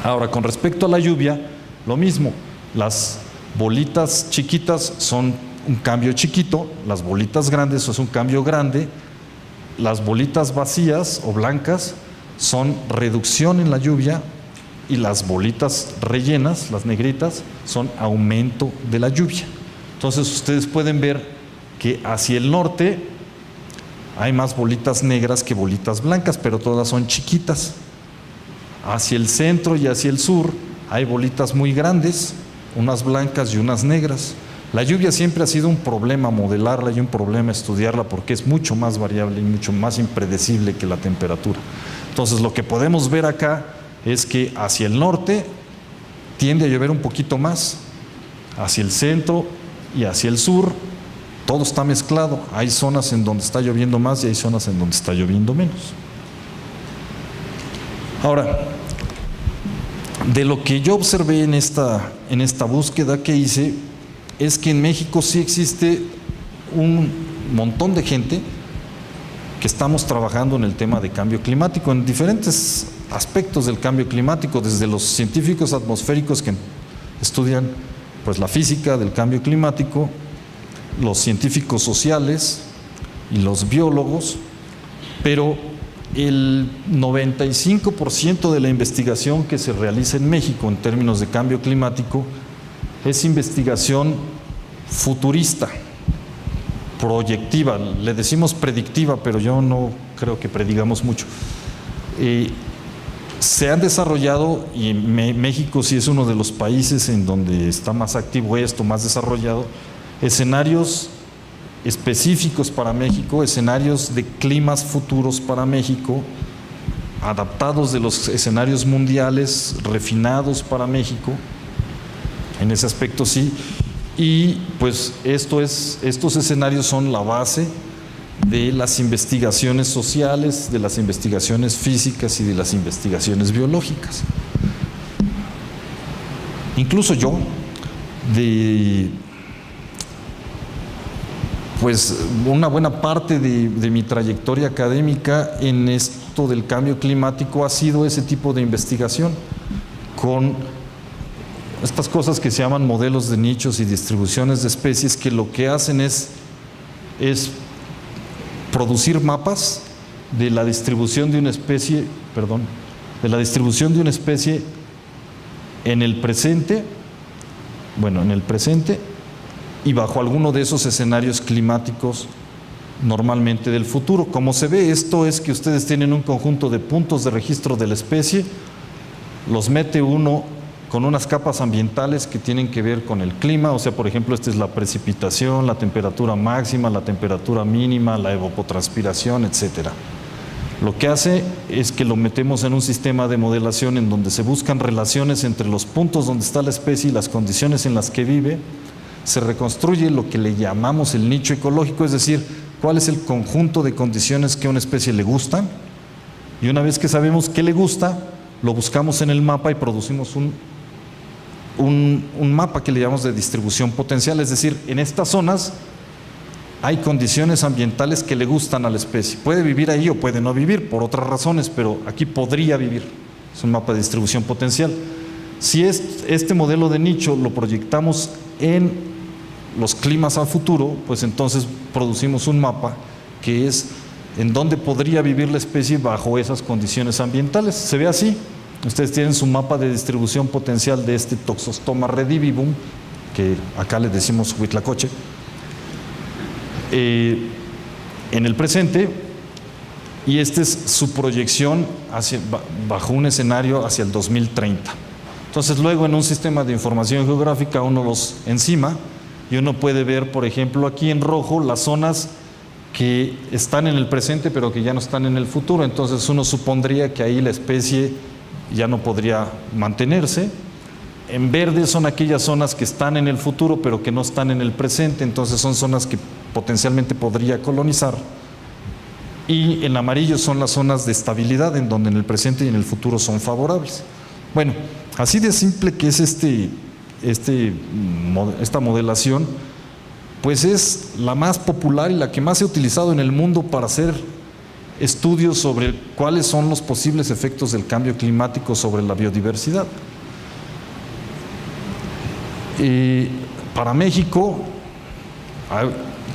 Ahora, con respecto a la lluvia, lo mismo. Las bolitas chiquitas son un cambio chiquito, las bolitas grandes es un cambio grande, las bolitas vacías o blancas son reducción en la lluvia, y las bolitas rellenas, las negritas, son aumento de la lluvia. Entonces ustedes pueden ver que hacia el norte hay más bolitas negras que bolitas blancas, pero todas son chiquitas. Hacia el centro y hacia el sur hay bolitas muy grandes, unas blancas y unas negras. La lluvia siempre ha sido un problema modelarla y un problema estudiarla, porque es mucho más variable y mucho más impredecible que la temperatura. Entonces, lo que podemos ver acá es que hacia el norte tiende a llover un poquito más, hacia el centro y hacia el sur todo está mezclado. Hay zonas en donde está lloviendo más y hay zonas en donde está lloviendo menos. Ahora, de lo que yo observé en esta búsqueda que hice, es que en México sí existe un montón de gente que estamos trabajando en el tema de cambio climático, en diferentes aspectos del cambio climático, desde los científicos atmosféricos que estudian, pues, la física del cambio climático, los científicos sociales y los biólogos, pero el 95% de la investigación que se realiza en México en términos de cambio climático es investigación futurista, proyectiva. Le decimos predictiva, pero yo no creo que predigamos mucho. Se han desarrollado, y México sí es uno de los países en donde está más activo esto, más desarrollado, escenarios específicos para México, escenarios de climas futuros para México, adaptados de los escenarios mundiales, refinados para México, en ese aspecto sí, y pues estos escenarios son la base de las investigaciones sociales, de las investigaciones físicas y de las investigaciones biológicas. Incluso yo, pues una buena parte de mi trayectoria académica en esto del cambio climático ha sido ese tipo de investigación, con estas cosas que se llaman modelos de nichos y distribuciones de especies, que lo que hacen es producir mapas de la distribución de una especie, en el presente, y bajo alguno de esos escenarios climáticos normalmente del futuro. Como se ve, esto es que ustedes tienen un conjunto de puntos de registro de la especie, los mete uno con unas capas ambientales que tienen que ver con el clima, o sea, por ejemplo, esta es la precipitación, la temperatura máxima, la temperatura mínima, la evapotranspiración, etcétera. Lo que hace es que lo metemos en un sistema de modelación en donde se buscan relaciones entre los puntos donde está la especie y las condiciones en las que vive. Se reconstruye lo que le llamamos el nicho ecológico, es decir, cuál es el conjunto de condiciones que a una especie le gustan, y una vez que sabemos qué le gusta, lo buscamos en el mapa y producimos un mapa que le llamamos de distribución potencial, es decir, en estas zonas hay condiciones ambientales que le gustan a la especie. Puede vivir ahí o puede no vivir por otras razones, pero aquí podría vivir. Es un mapa de distribución potencial. Si este modelo de nicho lo proyectamos en los climas a futuro, pues entonces producimos un mapa que es en dónde podría vivir la especie bajo esas condiciones ambientales. Se ve así. Ustedes tienen su mapa de distribución potencial de este Toxostoma redivivum, que acá le decimos huitlacoche, en el presente, y esta es su proyección bajo un escenario hacia el 2030. Entonces luego en un sistema de información geográfica uno los encima y uno puede ver, por ejemplo, aquí en rojo las zonas que están en el presente pero que ya no están en el futuro. Entonces uno supondría que ahí la especie ya no podría mantenerse. En verde son aquellas zonas que están en el futuro pero que no están en el presente, entonces son zonas que potencialmente podría colonizar. Y en amarillo son las zonas de estabilidad, en donde en el presente y en el futuro son favorables. Bueno, así de simple que es esta modelación, pues es la más popular y la que más se ha utilizado en el mundo para hacer estudios sobre cuáles son los posibles efectos del cambio climático sobre la biodiversidad. Para México,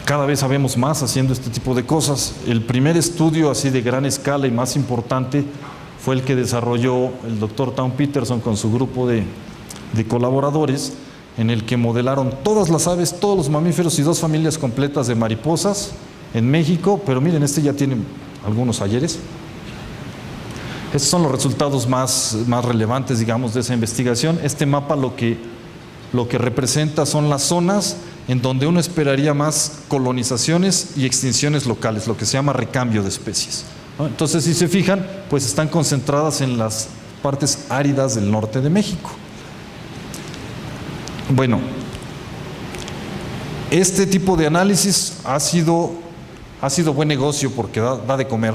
cada vez sabemos más haciendo este tipo de cosas. El primer estudio así de gran escala y más importante fue el que desarrolló el doctor Tom Peterson con su grupo de colaboradores, en el que modelaron todas las aves, todos los mamíferos y 2 familias completas de mariposas en México. Pero miren, este ya tiene algunos ayeres. Estos son los resultados más relevantes, digamos, de esa investigación. Este mapa lo que representa son las zonas en donde uno esperaría más colonizaciones y extinciones locales, lo que se llama recambio de especies, ¿no? Entonces, si se fijan, pues están concentradas en las partes áridas del norte de México. Bueno, este tipo de análisis ha sido buen negocio porque da de comer.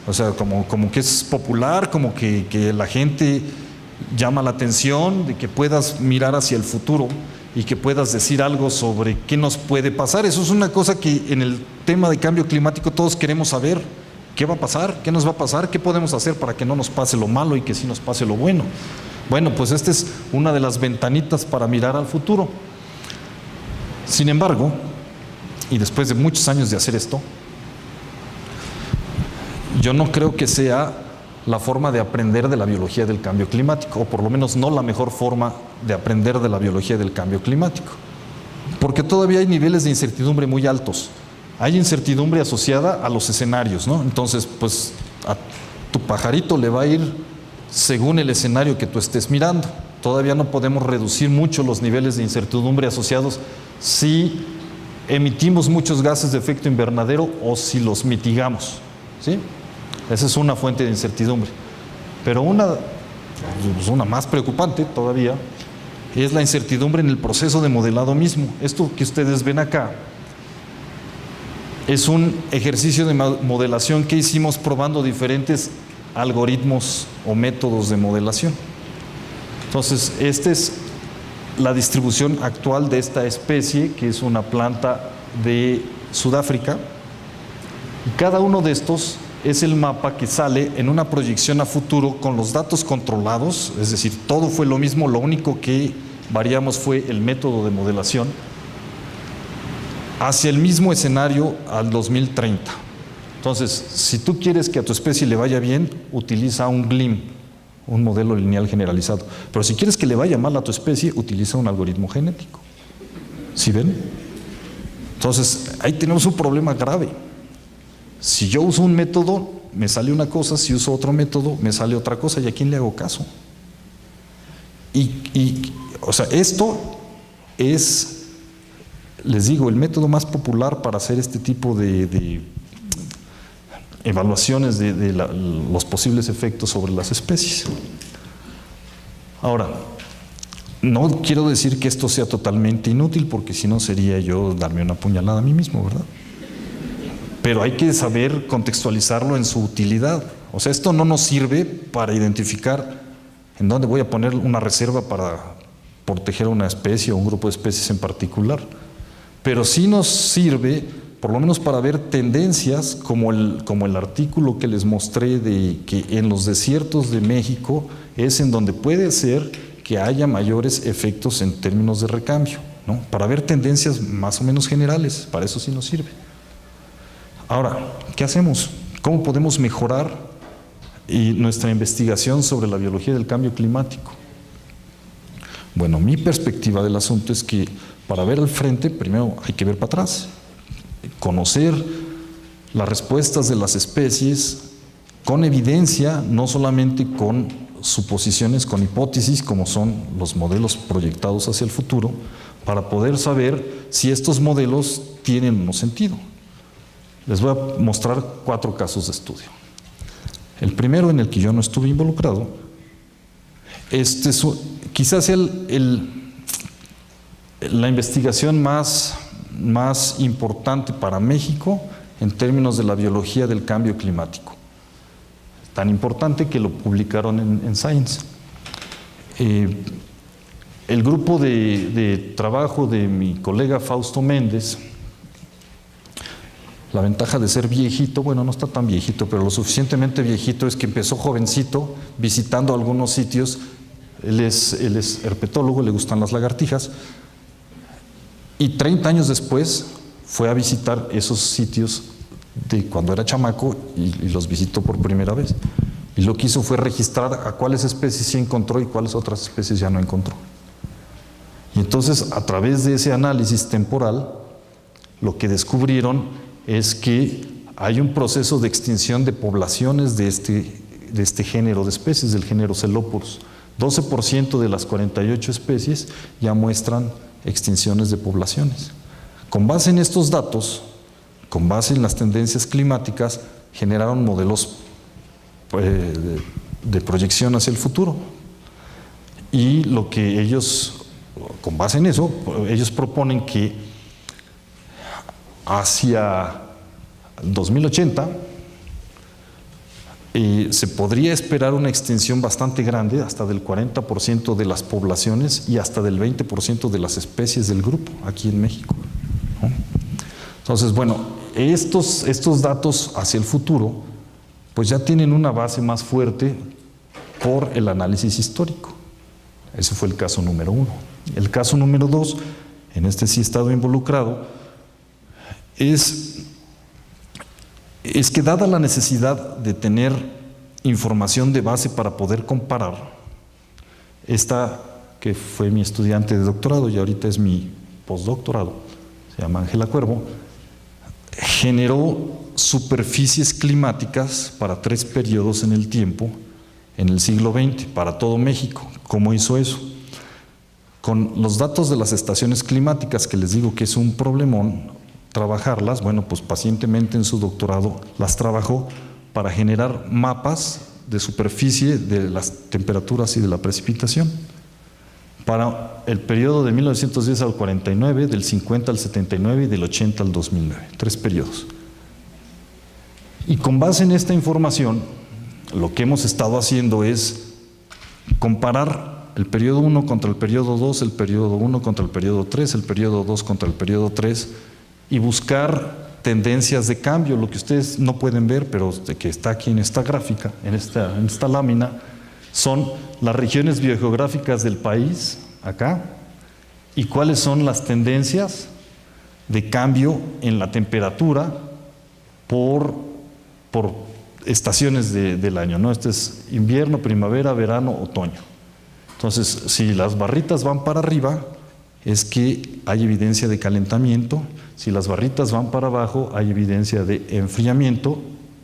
O sea, como que es popular, como que la gente llama la atención, de que puedas mirar hacia el futuro y que puedas decir algo sobre qué nos puede pasar. Eso es una cosa que en el tema de cambio climático todos queremos saber. ¿Qué va a pasar? ¿Qué nos va a pasar? ¿Qué podemos hacer para que no nos pase lo malo y que sí nos pase lo bueno? Bueno, pues esta es una de las ventanitas para mirar al futuro. Sin embargo, y después de muchos años de hacer esto, yo no creo que sea la forma de aprender de la biología del cambio climático, o por lo menos no la mejor forma de aprender de la biología del cambio climático, porque todavía hay niveles de incertidumbre muy altos. Hay incertidumbre asociada a los escenarios, ¿no? Entonces, pues a tu pajarito le va a ir según el escenario que tú estés mirando. Todavía no podemos reducir mucho los niveles de incertidumbre asociados si emitimos muchos gases de efecto invernadero o si los mitigamos, ¿sí? Esa es una fuente de incertidumbre. Pero una más preocupante todavía es la incertidumbre en el proceso de modelado mismo. Esto que ustedes ven acá es un ejercicio de modelación que hicimos probando diferentes algoritmos o métodos de modelación. Entonces, esta es la distribución actual de esta especie, que es una planta de Sudáfrica. Y cada uno de estos es el mapa que sale en una proyección a futuro con los datos controlados, es decir, todo fue lo mismo, lo único que variamos fue el método de modelación, hacia el mismo escenario al 2030. Entonces, si tú quieres que a tu especie le vaya bien, utiliza un GLIM, un modelo lineal generalizado. Pero si quieres que le vaya mal a tu especie, utiliza un algoritmo genético. ¿Sí ven? Entonces, ahí tenemos un problema grave. Si yo uso un método, me sale una cosa; si uso otro método, me sale otra cosa. ¿Y a quién le hago caso? O sea, esto es, les digo, el método más popular para hacer este tipo de evaluaciones de los posibles efectos sobre las especies. Ahora, no quiero decir que esto sea totalmente inútil, porque si no sería yo darme una puñalada a mí mismo, ¿verdad? Pero hay que saber contextualizarlo en su utilidad. O sea, esto no nos sirve para identificar en dónde voy a poner una reserva para proteger una especie o un grupo de especies en particular. Pero sí nos sirve, por lo menos, para ver tendencias, como el artículo que les mostré de que en los desiertos de México es en donde puede ser que haya mayores efectos en términos de recambio, ¿no? Para ver tendencias más o menos generales, para eso sí nos sirve. Ahora, ¿qué hacemos? ¿Cómo podemos mejorar nuestra investigación sobre la biología del cambio climático? Bueno, mi perspectiva del asunto es que para ver al frente, primero hay que ver para atrás, conocer las respuestas de las especies con evidencia, no solamente con suposiciones, con hipótesis, como son los modelos proyectados hacia el futuro, para poder saber si estos modelos tienen o no sentido. Les voy a mostrar 4 casos de estudio. El primero, en el que yo no estuve involucrado, quizás sea la investigación más importante para México en términos de la biología del cambio climático. Tan importante que lo publicaron en Science. El grupo de trabajo de mi colega Fausto Méndez, la ventaja de ser viejito, bueno, no está tan viejito, pero lo suficientemente viejito es que empezó jovencito visitando algunos sitios. Él es herpetólogo, le gustan las lagartijas, y 30 años después fue a visitar esos sitios de cuando era chamaco y los visitó por primera vez. Y lo que hizo fue registrar a cuáles especies sí encontró y cuáles otras especies ya no encontró. Y entonces, a través de ese análisis temporal, lo que descubrieron es que hay un proceso de extinción de poblaciones de este género de especies, del género Celoporus. 12% de las 48 especies ya muestran extinciones de poblaciones. Con base en estos datos, con base en las tendencias climáticas, generaron modelos de proyección hacia el futuro. Y lo que ellos, con base en eso, ellos proponen que hacia 2080 se podría esperar una extinción bastante grande, hasta del 40% de las poblaciones y hasta del 20% de las especies del grupo aquí en México, ¿no? Entonces, bueno, estos datos hacia el futuro pues ya tienen una base más fuerte por el análisis histórico. Ese fue el caso número 1. El caso número 2, en este sí he estado involucrado, es que dada la necesidad de tener información de base para poder comparar, esta que fue mi estudiante de doctorado y ahorita es mi postdoctorado, se llama Ángela Cuervo, generó superficies climáticas para 3 periodos en el tiempo en el siglo XX, para todo México. ¿Cómo hizo eso? Con los datos de las estaciones climáticas, que les digo que es un problemón trabajarlas, bueno, pues pacientemente en su doctorado las trabajó para generar mapas de superficie de las temperaturas y de la precipitación para el periodo de 1910 al 49, del 50 al 79 y del 80 al 2009, 3 periodos. Y con base en esta información, lo que hemos estado haciendo es comparar el periodo 1 contra el periodo 2, el periodo 1 contra el periodo 3, el periodo 2 contra el periodo 3, y buscar tendencias de cambio. Lo que ustedes no pueden ver, pero que está aquí en esta gráfica, en esta lámina, son las regiones biogeográficas del país, acá, y cuáles son las tendencias de cambio en la temperatura por estaciones del año, ¿no? Este es invierno, primavera, verano, otoño. Entonces, si las barritas van para arriba, es que hay evidencia de calentamiento. Si las barritas van para abajo, hay evidencia de enfriamiento.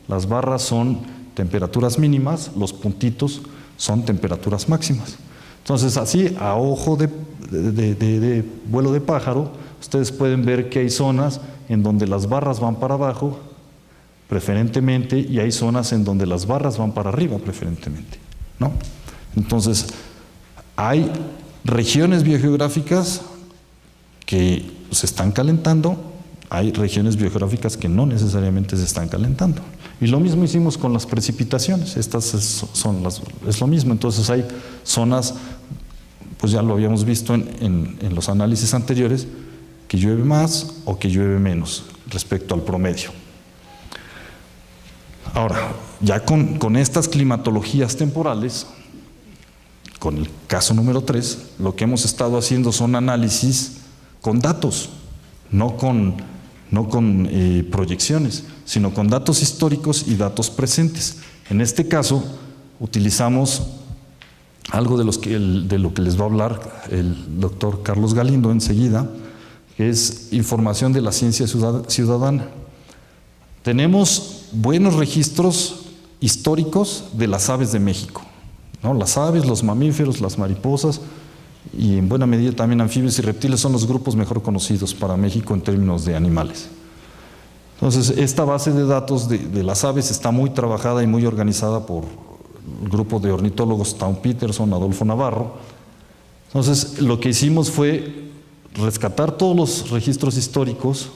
Las barras son temperaturas mínimas, los puntitos son temperaturas máximas. Entonces, así, a ojo de vuelo de pájaro, ustedes pueden ver que hay zonas en donde las barras van para abajo, preferentemente, y hay zonas en donde las barras van para arriba, preferentemente, ¿no? Entonces, hay regiones biogeográficas que se están calentando, hay regiones biogeográficas que no necesariamente se están calentando. Y lo mismo hicimos con las precipitaciones, estas es lo mismo. Entonces hay zonas, pues ya lo habíamos visto en los análisis anteriores, que llueve más o que llueve menos respecto al promedio. Ahora, ya con estas climatologías temporales, con el caso número 3, lo que hemos estado haciendo son análisis con datos, no con proyecciones, sino con datos históricos y datos presentes. En este caso, utilizamos algo de lo que les va a hablar el doctor Carlos Galindo enseguida, que es información de la ciencia ciudadana. Tenemos buenos registros históricos de las aves de México, ¿no? Las aves, los mamíferos, las mariposas y en buena medida también anfibios y reptiles son los grupos mejor conocidos para México en términos de animales. Entonces, esta base de datos de las aves está muy trabajada y muy organizada por el grupo de ornitólogos Tom Peterson, Adolfo Navarro. Entonces, lo que hicimos fue rescatar todos los registros históricos,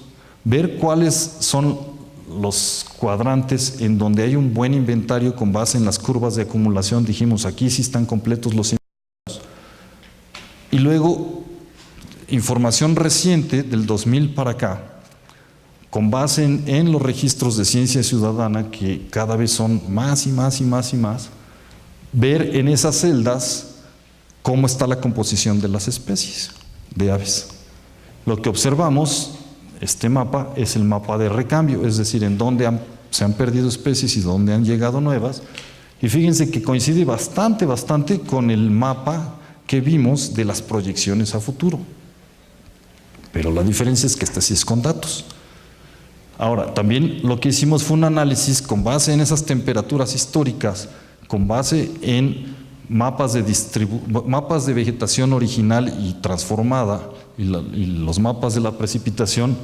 ver cuáles son los cuadrantes en donde hay un buen inventario con base en las curvas de acumulación. Dijimos, aquí sí están completos los inventarios. Y luego, información reciente del 2000 para acá, con base en los registros de ciencia ciudadana, que cada vez son más y más y más y más, ver en esas celdas cómo está la composición de las especies de aves. Lo que observamos, este mapa, es el mapa de recambio, es decir, en dónde se han perdido especies y dónde han llegado nuevas. Y fíjense que coincide bastante con el mapa que vimos de las proyecciones a futuro. Pero la diferencia es que este sí es con datos. Ahora, también lo que hicimos fue un análisis con base en esas temperaturas históricas, con base en mapas de vegetación original y transformada y los mapas de la precipitación,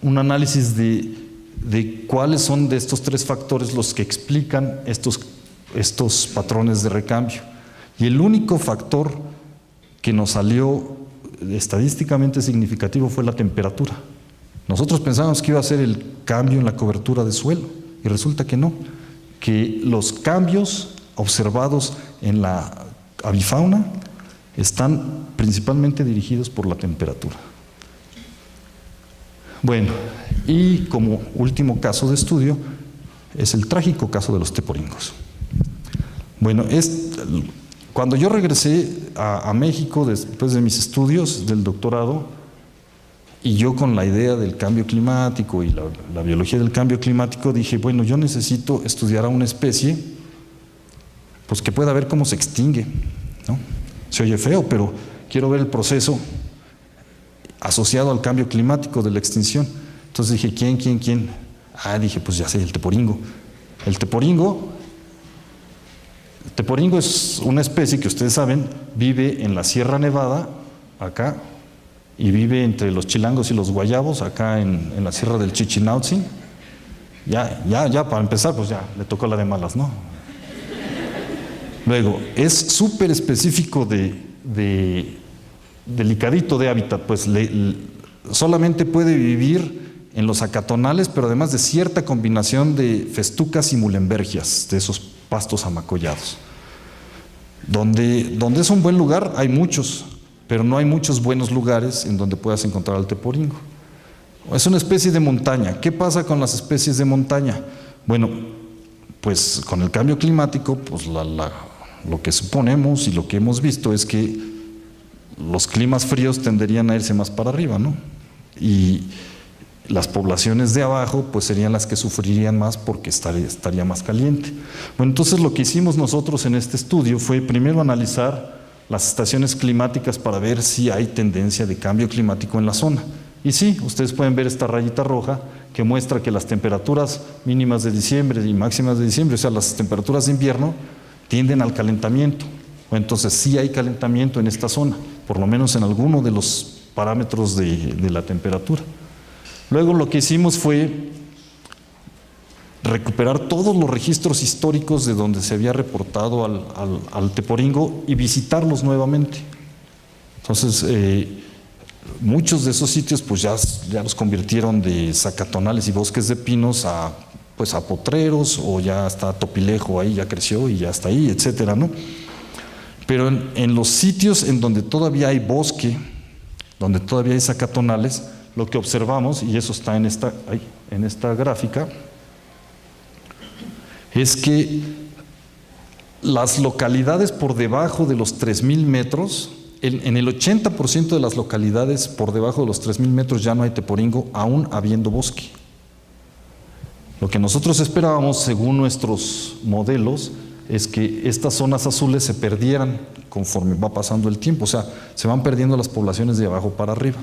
un análisis de cuáles son de estos 3 factores los que explican estos patrones de recambio. Y el único factor que nos salió estadísticamente significativo fue la temperatura. Nosotros pensábamos que iba a ser el cambio en la cobertura de suelo y resulta que no, que los cambios observados en la avifauna están principalmente dirigidos por la temperatura. Bueno, y como último caso de estudio es el trágico caso de los teporingos. Bueno, cuando yo regresé a México después de mis estudios del doctorado, y yo con la idea del cambio climático y la biología del cambio climático dije, bueno, yo necesito estudiar a una especie pues que pueda ver cómo se extingue, ¿no? Se oye feo, pero quiero ver el proceso asociado al cambio climático de la extinción. Entonces dije, ¿quién? Dije, pues ya sé, el teporingo. El teporingo es una especie que ustedes saben, vive en la Sierra Nevada, acá, y vive entre los chilangos y los guayabos, acá en la Sierra del Chichinautzin. Ya, para empezar, pues ya, le tocó la de malas, ¿no? Luego, es súper específico delicadito de hábitat, pues solamente puede vivir en los acatonales, pero además de cierta combinación de festucas y mulembergias, de esos pastos amacollados. Donde es un buen lugar, hay muchos, pero no hay muchos buenos lugares en donde puedas encontrar al teporingo. Es una especie de montaña. ¿Qué pasa con las especies de montaña? Bueno, pues con el cambio climático, pues lo que suponemos y lo que hemos visto es que los climas fríos tenderían a irse más para arriba, ¿no? Y las poblaciones de abajo pues serían las que sufrirían más porque estaría más caliente. Bueno, entonces lo que hicimos nosotros en este estudio fue primero analizar las estaciones climáticas para ver si hay tendencia de cambio climático en la zona. Y sí, ustedes pueden ver esta rayita roja que muestra que las temperaturas mínimas de diciembre y máximas de diciembre, o sea, las temperaturas de invierno, tienden al calentamiento. Entonces sí hay calentamiento en esta zona, por lo menos en alguno de los parámetros de la temperatura. Luego lo que hicimos fue recuperar todos los registros históricos de donde se había reportado al teporingo y visitarlos nuevamente. Entonces, muchos de esos sitios pues ya los convirtieron de zacatonales y bosques de pinos a potreros, o ya está Topilejo ahí, ya creció y ya está ahí, etcétera, ¿no? Pero en los sitios en donde todavía hay bosque, donde todavía hay zacatonales, lo que observamos, y eso está en esta gráfica, es que Las localidades por debajo de los 3,000 metros, en el 80% de las localidades por debajo de los 3,000 metros ya no hay teporingo, aún habiendo bosque. Lo que nosotros esperábamos, según nuestros modelos, es que estas zonas azules se perdieran conforme va pasando el tiempo, o sea, se van perdiendo las poblaciones de abajo para arriba.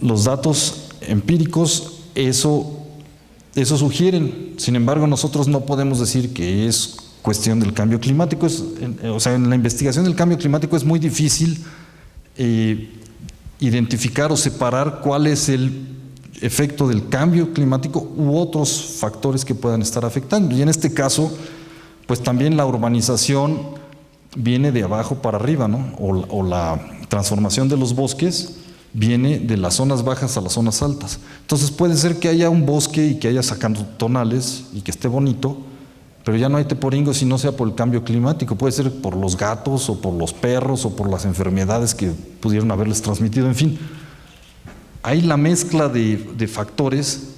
Los datos empíricos eso sugieren. Sin embargo, nosotros no podemos decir que es cuestión del cambio climático. O sea, en la investigación del cambio climático es muy difícil identificar o separar cuál es el efecto del cambio climático u otros factores que puedan estar afectando. Y en este caso, pues también la urbanización viene de abajo para arriba, ¿no? O la transformación de los bosques viene de las zonas bajas a las zonas altas. Entonces puede ser que haya un bosque y que haya tonales y que esté bonito, pero ya no hay teporingo si no sea por el cambio climático. Puede ser por los gatos o por los perros o por las enfermedades que pudieron haberles transmitido. En fin, ahí la mezcla de factores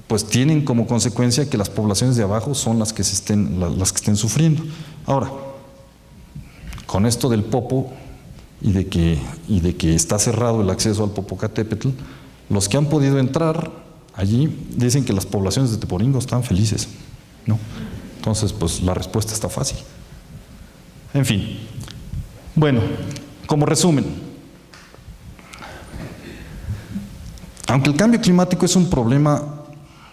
pues tienen como consecuencia que las poblaciones de abajo son las que estén sufriendo. Ahora, con esto del Popo y de que está cerrado el acceso al Popocatépetl, los que han podido entrar allí dicen que las poblaciones de teporingo están felices, ¿no? Entonces, pues la respuesta está fácil. En fin, bueno, como resumen, aunque el cambio climático es un problema,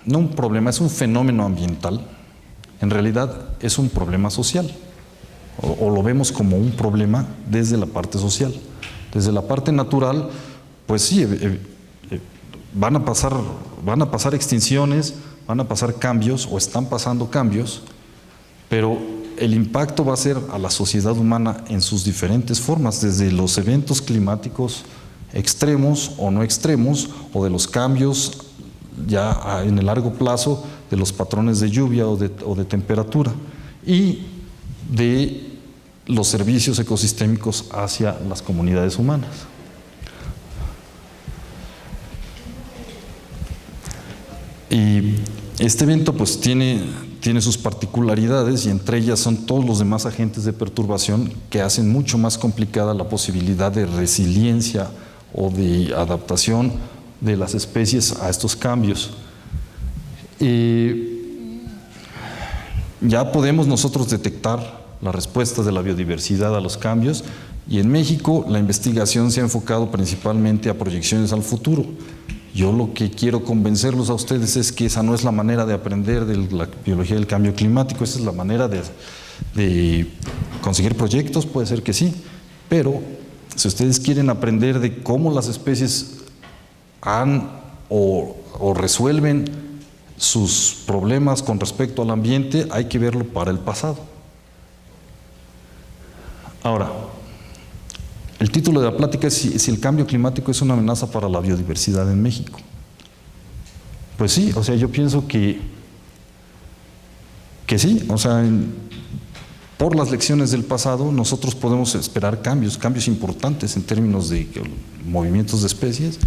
no un problema, es un fenómeno ambiental, en realidad es un problema social. O lo vemos como un problema desde la parte social. Desde la parte natural, pues sí, van a pasar extinciones, van a pasar cambios o están pasando cambios, pero el impacto va a ser a la sociedad humana en sus diferentes formas, desde los eventos climáticos extremos o no extremos, o de los cambios ya en el largo plazo de los patrones de lluvia o de temperatura, y de los servicios ecosistémicos hacia las comunidades humanas. Y este evento pues tiene sus particularidades, y entre ellas son todos los demás agentes de perturbación que hacen mucho más complicada la posibilidad de resiliencia o de adaptación de las especies a estos cambios. Ya podemos nosotros detectar las respuestas de la biodiversidad a los cambios, y en México la investigación se ha enfocado principalmente a proyecciones al futuro. Yo lo que quiero convencerlos a ustedes es que esa no es la manera de aprender de la biología del cambio climático, esa es la manera de conseguir proyectos, puede ser que sí, pero si ustedes quieren aprender de cómo las especies han o resuelven sus problemas con respecto al ambiente, hay que verlo para el pasado. Ahora, el título de la plática es si el cambio climático es una amenaza para la biodiversidad en México. Pues sí, o sea, yo pienso que sí, o sea, por las lecciones del pasado nosotros podemos esperar cambios importantes en términos de movimientos de especies,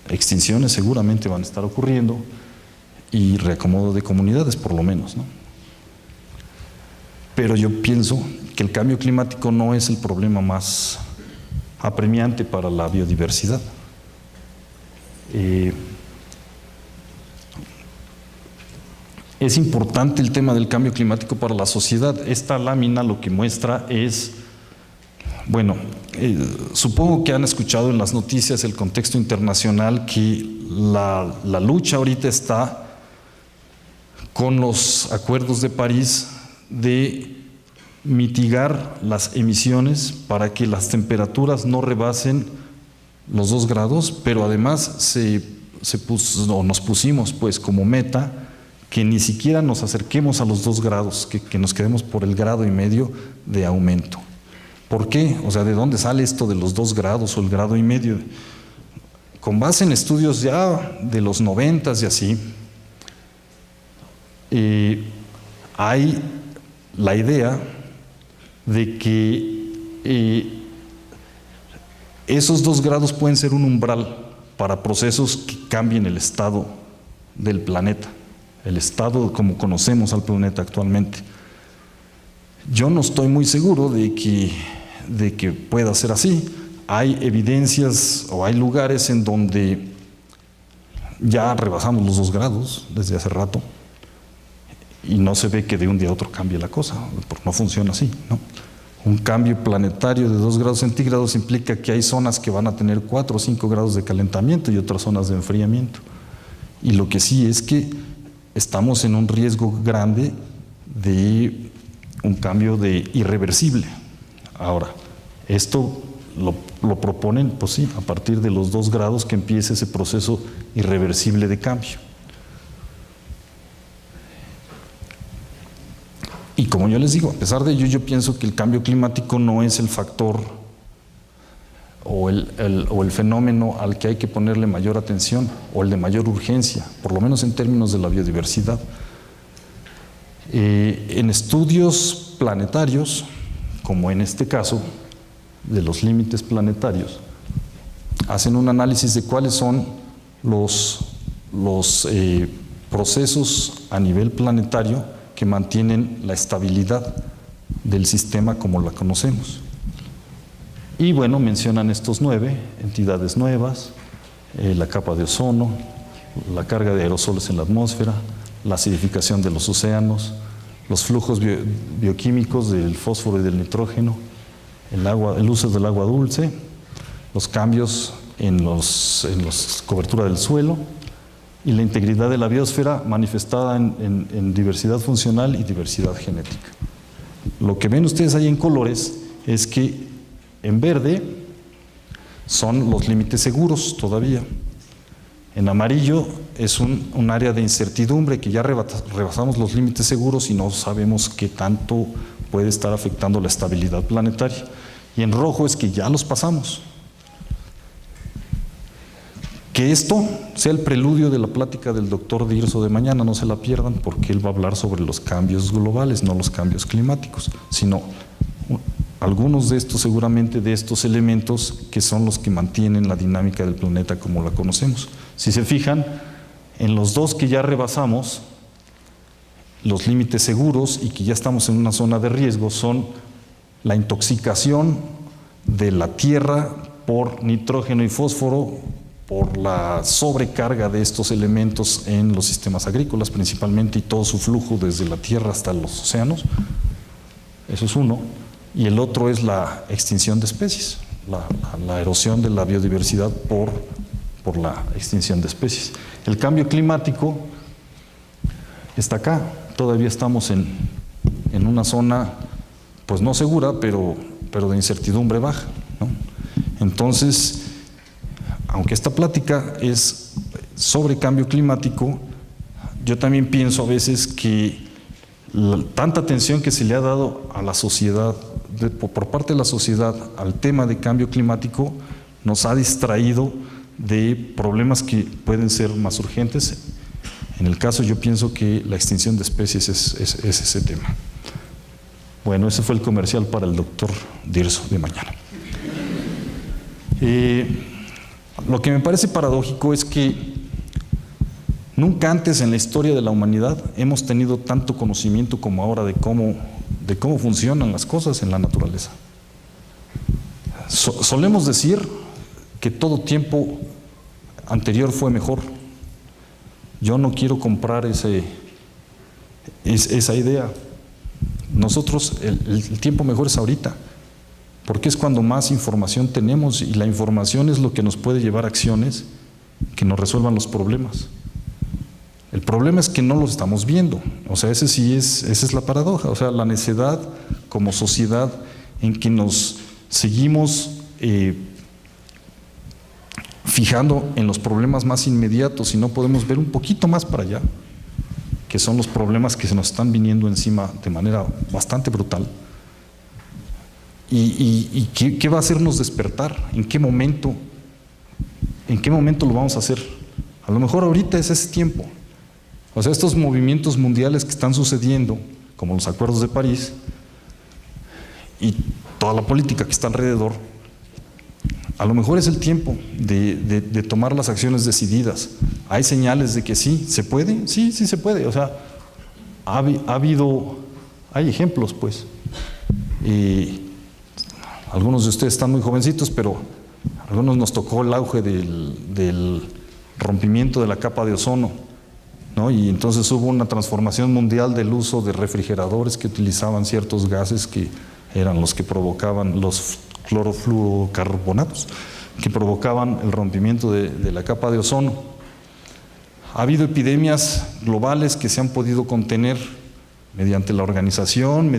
extinciones seguramente van a estar ocurriendo, y reacomodo de comunidades por lo menos, ¿no? Pero yo pienso que el cambio climático no es el problema más apremiante para la biodiversidad. Es importante el tema del cambio climático para la sociedad. Esta lámina lo que muestra es, bueno, supongo que han escuchado en las noticias el contexto internacional, que la lucha ahorita está con los acuerdos de París de mitigar las emisiones para que las temperaturas no rebasen los 2 grados, pero además nos pusimos pues como meta que ni siquiera nos acerquemos a los 2 grados, que nos quedemos por el 1,5 grados de aumento. ¿Por qué? O sea, ¿de dónde sale esto de los 2 grados o el 1,5 grados? Con base en estudios ya de los 90s y así, hay la idea de que esos 2 grados pueden ser un umbral para procesos que cambien el estado del planeta, el estado como conocemos al planeta actualmente. Yo no estoy muy seguro de que pueda ser así. Hay evidencias o hay lugares en donde ya rebasamos los 2 grados desde hace rato y no se ve que de un día a otro cambie la cosa, porque no funciona así, ¿no? Un cambio planetario de 2 grados centígrados implica que hay zonas que van a tener 4 o 5 grados de calentamiento y otras zonas de enfriamiento. Y lo que sí es que estamos en un riesgo grande de un cambio de irreversible. Ahora, esto lo proponen, pues sí, a partir de los 2 grados que empiece ese proceso irreversible de cambio. Y como yo les digo, a pesar de ello, yo pienso que el cambio climático no es el factor o el fenómeno al que hay que ponerle mayor atención o el de mayor urgencia, por lo menos en términos de la biodiversidad. En estudios planetarios, como en este caso, de los límites planetarios, hacen un análisis de cuáles son los procesos a nivel planetario que mantienen la estabilidad del sistema como la conocemos. Y bueno, mencionan estos 9 entidades nuevas, la capa de ozono, la carga de aerosoles en la atmósfera, la acidificación de los océanos, los flujos bioquímicos del fósforo y del nitrógeno, el uso del agua dulce, los cambios en la cobertura del suelo y la integridad de la biosfera manifestada en diversidad funcional y diversidad genética. Lo que ven ustedes ahí en colores es que en verde son los límites seguros todavía. En amarillo es un área de incertidumbre, que ya rebasamos los límites seguros y no sabemos qué tanto puede estar afectando la estabilidad planetaria. Y en rojo es que ya los pasamos. Que esto sea el preludio de la plática del doctor Dirso de mañana, no se la pierdan, porque él va a hablar sobre los cambios globales, no los cambios climáticos, sino algunos de estos, seguramente de estos elementos que son los que mantienen la dinámica del planeta como la conocemos. Si se fijan, en los 2 que ya rebasamos los límites seguros y que ya estamos en una zona de riesgo son la intoxicación de la Tierra por nitrógeno y fósforo, por la sobrecarga de estos elementos en los sistemas agrícolas principalmente y todo su flujo desde la Tierra hasta los océanos. Eso es uno. Y el otro es la extinción de especies, la erosión de la biodiversidad por la extinción de especies. El cambio climático está acá. Todavía estamos en una zona, pues no segura, pero de incertidumbre baja, ¿no? Entonces, aunque esta plática es sobre cambio climático, yo también pienso a veces que tanta atención que se le ha dado a la sociedad, por parte de la sociedad, al tema de cambio climático, nos ha distraído de problemas que pueden ser más urgentes. En el caso, yo pienso que la extinción de especies es ese tema. Bueno, ese fue el comercial para el doctor Dirso de mañana. Lo que me parece paradójico es que nunca antes en la historia de la humanidad hemos tenido tanto conocimiento como ahora de cómo funcionan las cosas en la naturaleza. Solemos decir que todo tiempo anterior fue mejor. Yo no quiero comprar esa idea. Nosotros, el tiempo mejor es ahorita, porque es cuando más información tenemos y la información es lo que nos puede llevar a acciones que nos resuelvan los problemas. El problema es que no los estamos viendo. O sea, esa es la paradoja. O sea, la necedad como sociedad en que nos seguimos fijando en los problemas más inmediatos y no podemos ver un poquito más para allá, que son los problemas que se nos están viniendo encima de manera bastante brutal. ¿Y qué va a hacernos despertar? ¿En qué momento lo vamos a hacer? A lo mejor ahorita es ese tiempo. O sea, estos movimientos mundiales que están sucediendo, como los acuerdos de París y toda la política que está alrededor, a lo mejor es el tiempo de tomar las acciones decididas. ¿Hay señales de que sí se puede? Sí se puede. O sea, ha habido Hay ejemplos, pues. Y algunos de ustedes están muy jovencitos, pero a algunos nos tocó el auge del rompimiento de la capa de ozono, ¿no? Y entonces hubo una transformación mundial del uso de refrigeradores que utilizaban ciertos gases que eran los que provocaban los clorofluorocarbonatos, que provocaban el rompimiento de la capa de ozono. Ha habido epidemias globales que se han podido contener mediante la organización,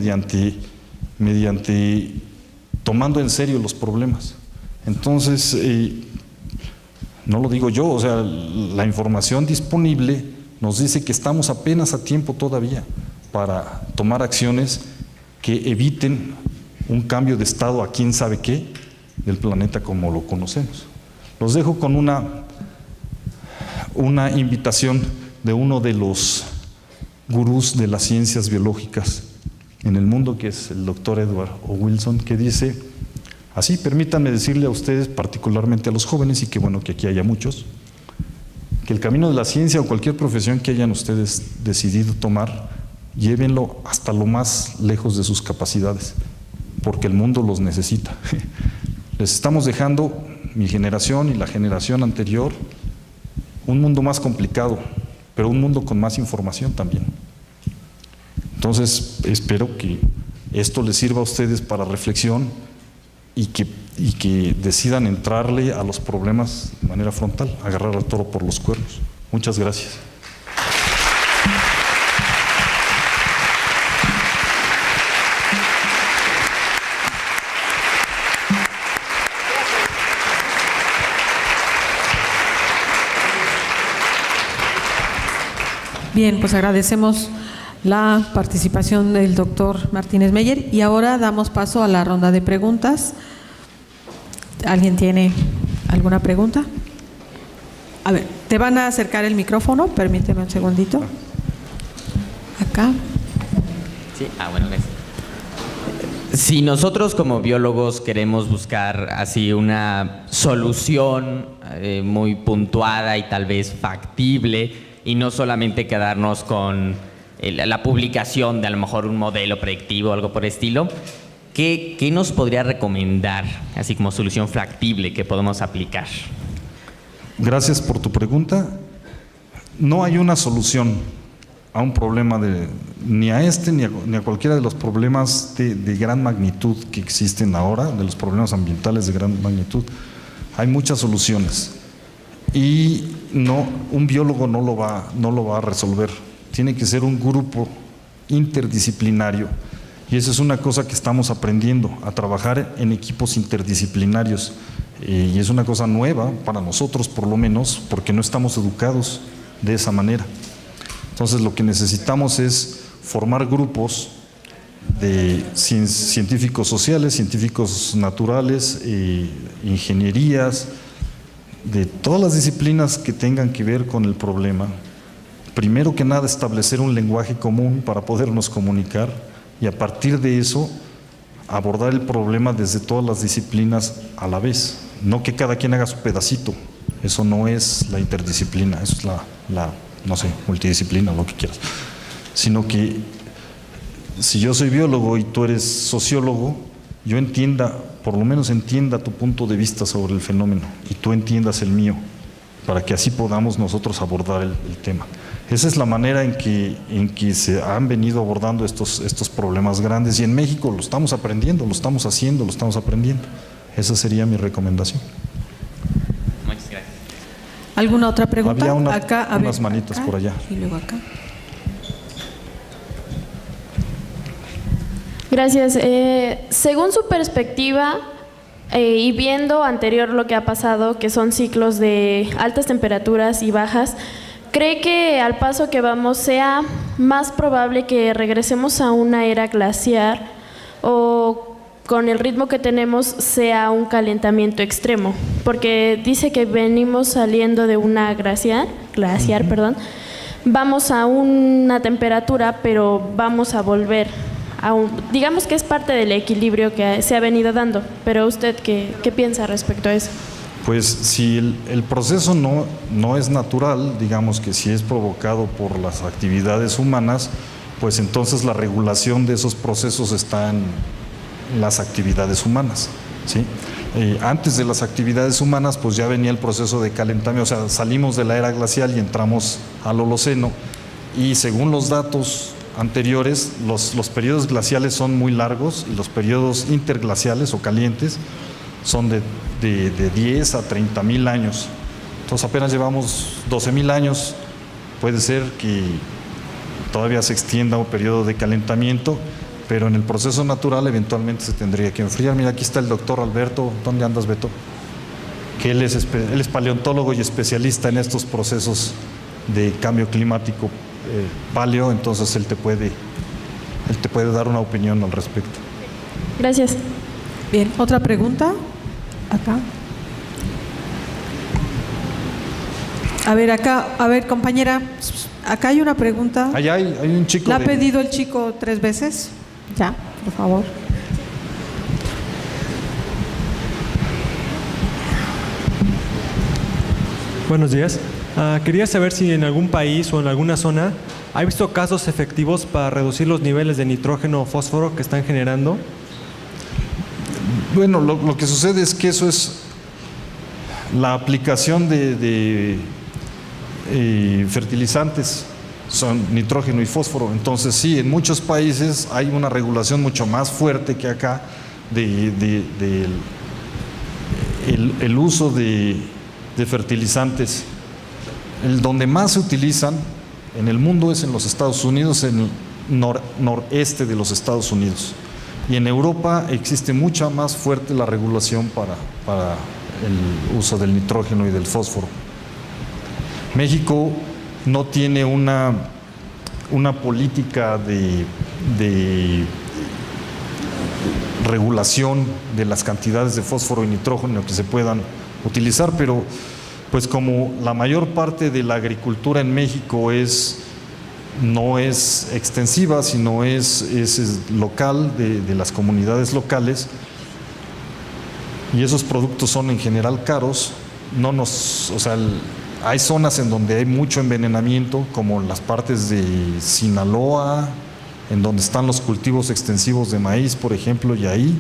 mediante tomando en serio los problemas. Entonces, no lo digo yo, o sea, la información disponible nos dice que estamos apenas a tiempo todavía para tomar acciones que eviten un cambio de estado a quién sabe qué del planeta como lo conocemos. Los dejo con una invitación de uno de los gurús de las ciencias biológicas en el mundo, que es el doctor Edward O. Wilson, que dice así: permítanme decirle a ustedes, particularmente a los jóvenes, y que bueno que aquí haya muchos, que el camino de la ciencia o cualquier profesión que hayan ustedes decidido tomar, llévenlo hasta lo más lejos de sus capacidades, porque el mundo los necesita. Les estamos dejando, mi generación y la generación anterior, un mundo más complicado, pero un mundo con más información también. Entonces, espero que esto les sirva a ustedes para reflexión y que decidan entrarle a los problemas de manera frontal, agarrar al toro por los cuernos. Muchas gracias. Bien, pues agradecemos la participación del doctor Martínez Meyer y ahora damos paso a la ronda de preguntas. ¿Alguien tiene alguna pregunta? A ver, te van a acercar el micrófono, permíteme un segundito. Acá. Sí, bueno, gracias. Si nosotros como biólogos queremos buscar así una solución muy puntuada y tal vez factible, y no solamente quedarnos con la publicación de a lo mejor un modelo predictivo o algo por el estilo, ¿qué nos podría recomendar, así como solución factible que podemos aplicar? Gracias por tu pregunta. No hay una solución a un problema ni a este ni a cualquiera de los problemas de gran magnitud que existen ahora, de los problemas ambientales de gran magnitud. Hay muchas soluciones y un biólogo no lo va a resolver. Tiene que ser un grupo interdisciplinario y esa es una cosa que estamos aprendiendo, a trabajar en equipos interdisciplinarios, y es una cosa nueva para nosotros, por lo menos, porque no estamos educados de esa manera. Entonces lo que necesitamos es formar grupos de científicos sociales, científicos naturales, ingenierías, de todas las disciplinas que tengan que ver con el problema. Primero que nada, establecer un lenguaje común para podernos comunicar y a partir de eso abordar el problema desde todas las disciplinas a la vez. No que cada quien haga su pedacito, eso no es la interdisciplina, eso es la multidisciplina, lo que quieras. Sino que si yo soy biólogo y tú eres sociólogo, yo por lo menos entienda tu punto de vista sobre el fenómeno y tú entiendas el mío, para que así podamos nosotros abordar el tema. Esa es la manera en que se han venido abordando estos problemas grandes y en México lo estamos aprendiendo, lo estamos haciendo, lo estamos aprendiendo. Esa sería mi recomendación. Muchas gracias. ¿Alguna otra pregunta? Había acá, unas manitas acá, por allá. y luego acá. Gracias. Según su perspectiva y viendo anterior lo que ha pasado, que son ciclos de altas temperaturas y bajas, ¿cree que al paso que vamos sea más probable que regresemos a una era glaciar o con el ritmo que tenemos sea un calentamiento extremo? Porque dice que venimos saliendo de una glaciar, vamos a una temperatura, pero vamos a volver digamos que es parte del equilibrio que se ha venido dando, pero ¿usted qué piensa respecto a eso? Pues si el proceso no es natural, digamos que si es provocado por las actividades humanas, pues entonces la regulación de esos procesos está en las actividades humanas, ¿sí? Antes de las actividades humanas, pues ya venía el proceso de calentamiento, o sea, salimos de la era glacial y entramos al Holoceno, y según los datos anteriores, los periodos glaciales son muy largos y los periodos interglaciales o calientes son de 10 a 30,000 años. Entonces apenas llevamos 12,000 años, puede ser que todavía se extienda un periodo de calentamiento, pero en el proceso natural eventualmente se tendría que enfriar. Mira, aquí está el doctor Alberto. ¿Dónde andas, Beto? Que él es paleontólogo y especialista en estos procesos de cambio climático paleo, entonces él te puede dar una opinión al respecto. Gracias. Bien, ¿otra pregunta? Acá. A ver, compañera, acá hay una pregunta. Allá hay un chico. ¿La ha pedido el chico 3 veces? Ya, por favor. Buenos días. Quería saber si en algún país o en alguna zona ha visto casos efectivos para reducir los niveles de nitrógeno o fósforo que están generando. Bueno, lo que sucede es que eso es la aplicación de fertilizantes, son nitrógeno y fósforo. Entonces sí, en muchos países hay una regulación mucho más fuerte que acá del uso de fertilizantes. Donde más se utilizan en el mundo es en los Estados Unidos, en el noreste de los Estados Unidos. Y en Europa existe mucha más fuerte la regulación para el uso del nitrógeno y del fósforo. México no tiene una política de regulación de las cantidades de fósforo y nitrógeno que se puedan utilizar, pero pues como la mayor parte de la agricultura en México no es extensiva, sino es local, de las comunidades locales, y esos productos son en general caros, hay zonas en donde hay mucho envenenamiento, como las partes de Sinaloa, en donde están los cultivos extensivos de maíz, por ejemplo, y ahí,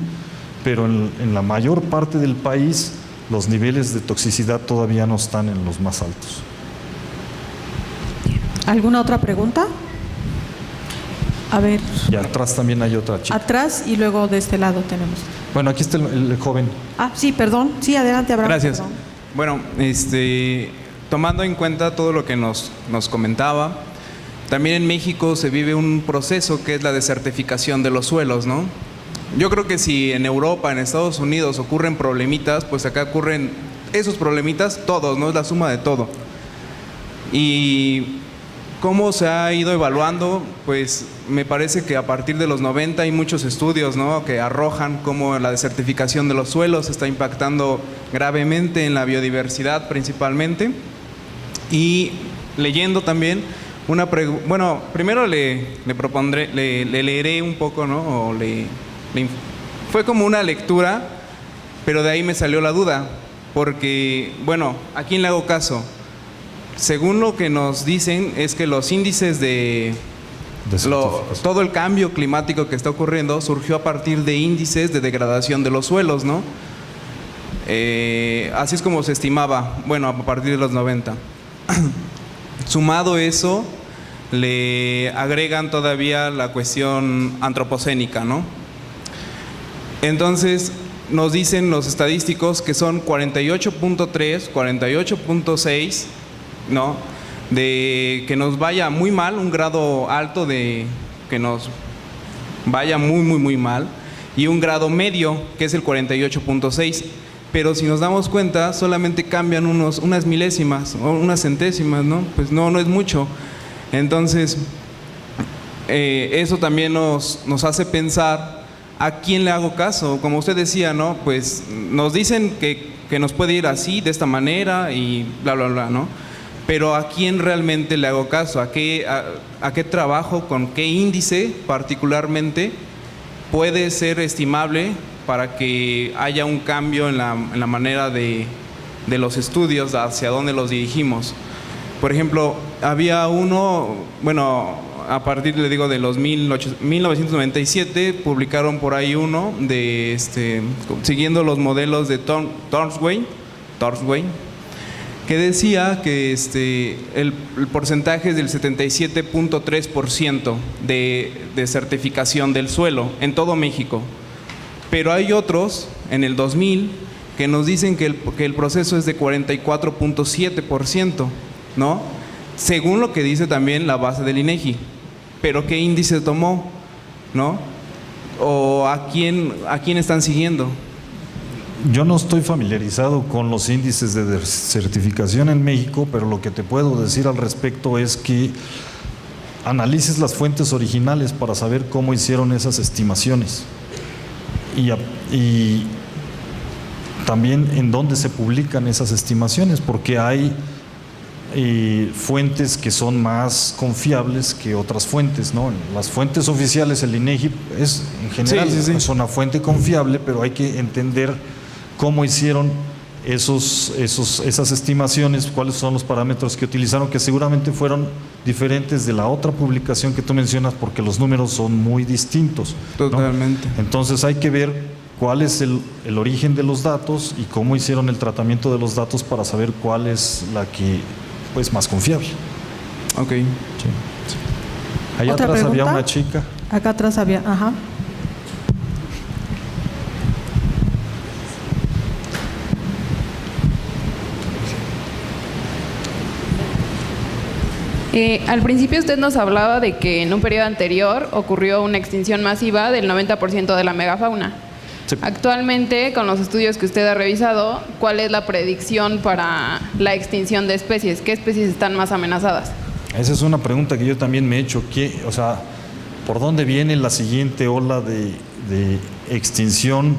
pero en la mayor parte del país los niveles de toxicidad todavía no están en los más altos. ¿Alguna otra pregunta? A ver. Y atrás también hay otra chica. Atrás y luego de este lado tenemos. Bueno, aquí está el joven. Sí, perdón. Sí, adelante, Abraham. Gracias. Perdón. Bueno, tomando en cuenta todo lo que nos comentaba, también en México se vive un proceso que es la desertificación de los suelos, ¿no? Yo creo que si en Europa, en Estados Unidos ocurren problemitas, pues acá ocurren esos problemitas todos, ¿no? Es la suma de todo. Y cómo se ha ido evaluando, pues me parece que a partir de los 90 hay muchos estudios, ¿no?, que arrojan cómo la desertificación de los suelos está impactando gravemente en la biodiversidad principalmente. Y leyendo también bueno, primero le leeré un poco, ¿no? Fue como una lectura, pero de ahí me salió la duda, porque, bueno, ¿a quién le hago caso? Según lo que nos dicen es que los índices todo el cambio climático que está ocurriendo surgió a partir de índices de degradación de los suelos, ¿no? Así es como se estimaba, bueno, a partir de los 90. Sumado eso, le agregan todavía la cuestión antropocénica, ¿no? Entonces, nos dicen los estadísticos que son 48.3, 48.6, ¿no?, de que nos vaya muy mal, un grado alto de que nos vaya muy, muy, muy mal, y un grado medio, que es el 48.6. Pero si nos damos cuenta, solamente cambian unas milésimas o unas centésimas, ¿no? Pues no es mucho. Entonces, eso también nos hace pensar a quién le hago caso. Como usted decía, ¿no? Pues nos dicen que nos puede ir así, de esta manera y bla, bla, bla, ¿no? Pero ¿a quién realmente le hago caso? ¿A qué trabajo, con qué índice particularmente puede ser estimable para que haya un cambio en la manera de los estudios, hacia dónde los dirigimos? Por ejemplo, había uno, bueno, a partir, le digo, de los 1997, publicaron por ahí uno de, siguiendo los modelos de Torsway, que decía que el porcentaje es del 77.3% de certificación del suelo en todo México. Pero hay otros, en el 2000, que nos dicen que el proceso es de 44.7%, ¿no? Según lo que dice también la base del INEGI. Pero ¿qué índice tomó? ¿No? ¿O a quién están siguiendo? Yo no estoy familiarizado con los índices de certificación en México, pero lo que te puedo decir al respecto es que analices las fuentes originales para saber cómo hicieron esas estimaciones y también en dónde se publican esas estimaciones, porque hay fuentes que son más confiables que otras fuentes, ¿no? Las fuentes oficiales, el INEGI es en general es una fuente confiable, pero hay que entender cómo hicieron esas estimaciones, cuáles son los parámetros que utilizaron, que seguramente fueron diferentes de la otra publicación que tú mencionas, porque los números son muy distintos, ¿no? Totalmente. Entonces hay que ver cuál es el origen de los datos y cómo hicieron el tratamiento de los datos para saber cuál es la que pues más confiable. Ok. Sí. Allá ¿Otra atrás había pregunta? una chica. Acá atrás había, ajá. Al principio usted nos hablaba de que en un periodo anterior ocurrió una extinción masiva del 90% de la megafauna. Sí. Actualmente, con los estudios que usted ha revisado, ¿cuál es la predicción para la extinción de especies? ¿Qué especies están más amenazadas? Esa es una pregunta que yo también me he hecho. O sea, ¿por dónde viene la siguiente ola de extinción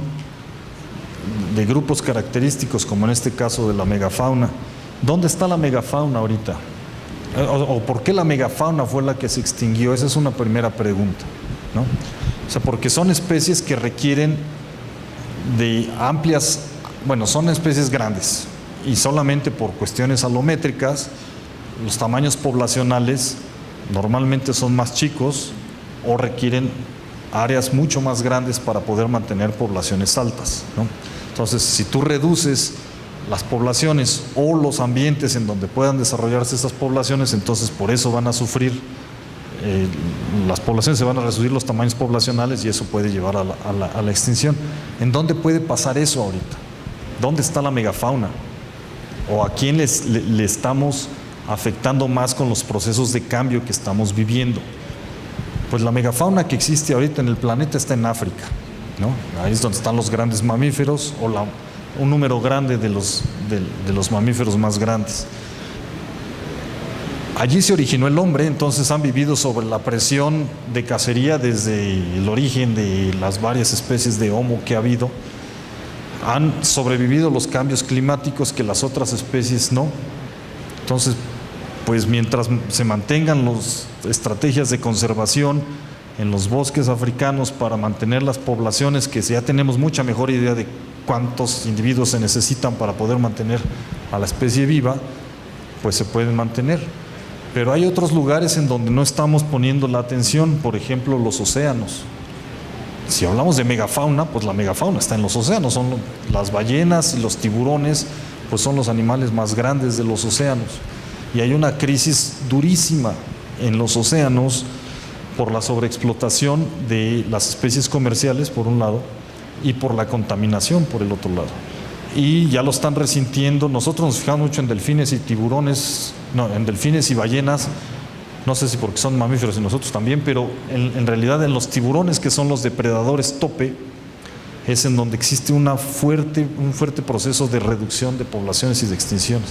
de grupos característicos, como en este caso de la megafauna? ¿Dónde está la megafauna ahorita? ¿O por qué la megafauna fue la que se extinguió? Esa es una primera pregunta, ¿no? O sea, porque son especies que requieren de amplias, bueno, son especies grandes y solamente por cuestiones alométricas los tamaños poblacionales normalmente son más chicos o requieren áreas mucho más grandes para poder mantener poblaciones altas, ¿no? Entonces, si tú reduces las poblaciones o los ambientes en donde puedan desarrollarse estas poblaciones, entonces por eso van a sufrir, las poblaciones se van a reducir los tamaños poblacionales y eso puede llevar a la extinción. ¿En dónde puede pasar eso ahorita? ¿Dónde está la megafauna? ¿O a quién le estamos afectando más con los procesos de cambio que estamos viviendo? Pues la megafauna que existe ahorita en el planeta está en África, ¿no? Ahí es donde están los grandes mamíferos o un número grande de los mamíferos más grandes. Allí se originó el hombre, entonces han vivido sobre la presión de cacería desde el origen de las varias especies de Homo que ha habido. Han sobrevivido los cambios climáticos que las otras especies no. Entonces, pues mientras se mantengan las estrategias de conservación en los bosques africanos para mantener las poblaciones, que ya tenemos mucha mejor idea de cuántos individuos se necesitan para poder mantener a la especie viva, pues se pueden mantener. Pero hay otros lugares en donde no estamos poniendo la atención, por ejemplo, los océanos. Si hablamos de megafauna, pues la megafauna está en los océanos, son las ballenas y los tiburones, pues son los animales más grandes de los océanos. Y hay una crisis durísima en los océanos por la sobreexplotación de las especies comerciales, por un lado, y por la contaminación, por el otro lado. Y ya lo están resintiendo. Nosotros nos fijamos mucho en delfines y tiburones, no, en delfines y ballenas, no sé si porque son mamíferos y nosotros también, pero en realidad en los tiburones, que son los depredadores tope, es en donde existe un fuerte proceso de reducción de poblaciones y de extinciones.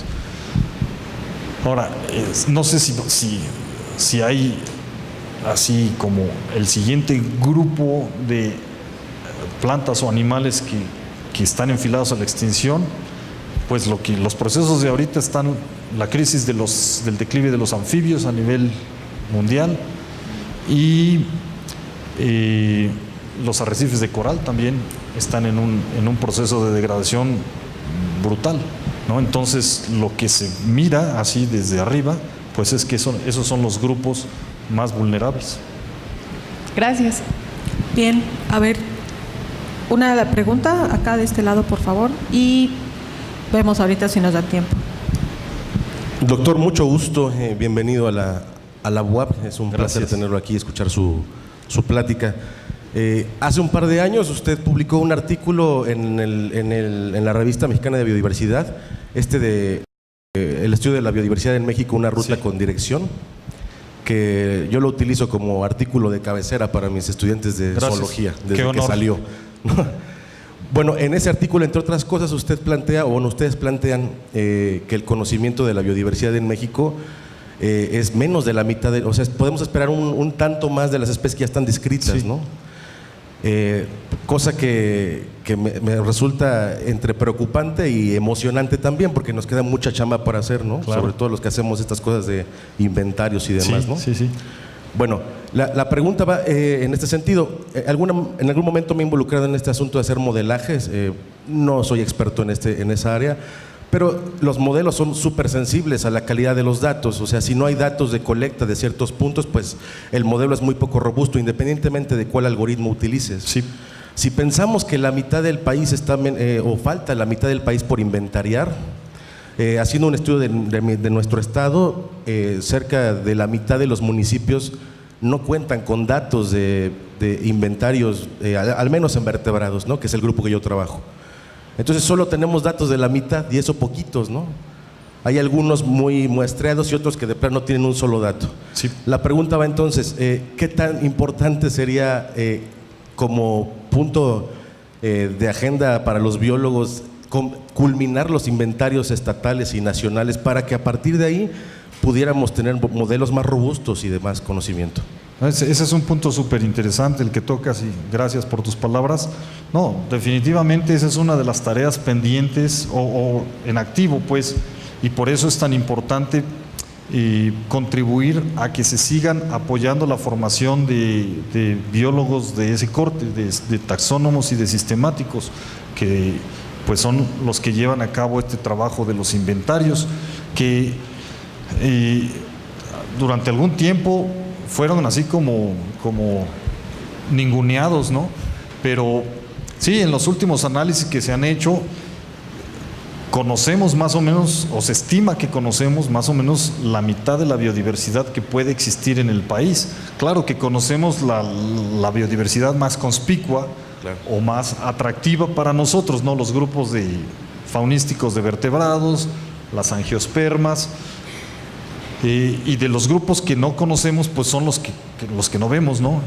Ahora, no sé si hay así como el siguiente grupo de plantas o animales que están enfilados a la extinción. Pues los procesos de ahorita están, la crisis del declive de los anfibios a nivel mundial y los arrecifes de coral también están en un proceso de degradación brutal, ¿no? Entonces, lo que se mira así desde arriba, pues es que esos son los grupos más vulnerables. Gracias. Bien, a ver, una pregunta acá de este lado, por favor, y vemos ahorita si nos da tiempo. Doctor, mucho gusto, bienvenido a la UAP, es un placer tenerlo aquí y escuchar su plática. Hace un par de años usted publicó un artículo en la revista mexicana de biodiversidad, el estudio de la biodiversidad en México, una ruta con dirección, que yo lo utilizo como artículo de cabecera para mis estudiantes de zoología, desde que salió. Bueno, en ese artículo, entre otras cosas, ustedes plantean que el conocimiento de la biodiversidad en México es menos de la mitad, o sea, podemos esperar un tanto más de las especies que ya están descritas, ¿no? Cosa que me resulta entre preocupante y emocionante también, porque nos queda mucha chamba para hacer, ¿no? Claro. Sobre todo los que hacemos estas cosas de inventarios y demás, ¿no? Sí. Bueno, la pregunta va en este sentido. En algún momento me he involucrado en este asunto de hacer modelajes. No soy experto en esa área, pero los modelos son súper sensibles a la calidad de los datos. O sea, si no hay datos de colecta de ciertos puntos, pues el modelo es muy poco robusto, independientemente de cuál algoritmo utilices. Sí. Si pensamos que la mitad del país o falta la mitad del país por inventariar, haciendo un estudio de nuestro estado, cerca de la mitad de los municipios no cuentan con datos de inventarios, al menos en vertebrados, ¿no? Que es el grupo que yo trabajo. Entonces solo tenemos datos de la mitad y eso poquitos, ¿no? Hay algunos muy muestreados y otros que de plano no tienen un solo dato. Sí. La pregunta va entonces, ¿qué tan importante sería como punto de agenda para los biólogos culminar los inventarios estatales y nacionales para que a partir de ahí pudiéramos tener modelos más robustos y de más conocimiento? Ese es un punto súper interesante el que tocas, y gracias por tus palabras. No, definitivamente esa es una de las tareas pendientes o en activo, pues, y por eso es tan importante contribuir a que se sigan apoyando la formación de biólogos de ese corte, de taxónomos y de sistemáticos, que pues son los que llevan a cabo este trabajo de los inventarios, que durante algún tiempo fueron así como ninguneados, ¿no? Pero sí, en los últimos análisis que se han hecho, conocemos más o menos, o se estima que conocemos más o menos la mitad de la biodiversidad que puede existir en el país. Claro que conocemos la biodiversidad más conspicua, claro, o más atractiva para nosotros, ¿no? Los grupos faunísticos de vertebrados, las angiospermas, y de los grupos que no conocemos, pues son los que no vemos, ¿no?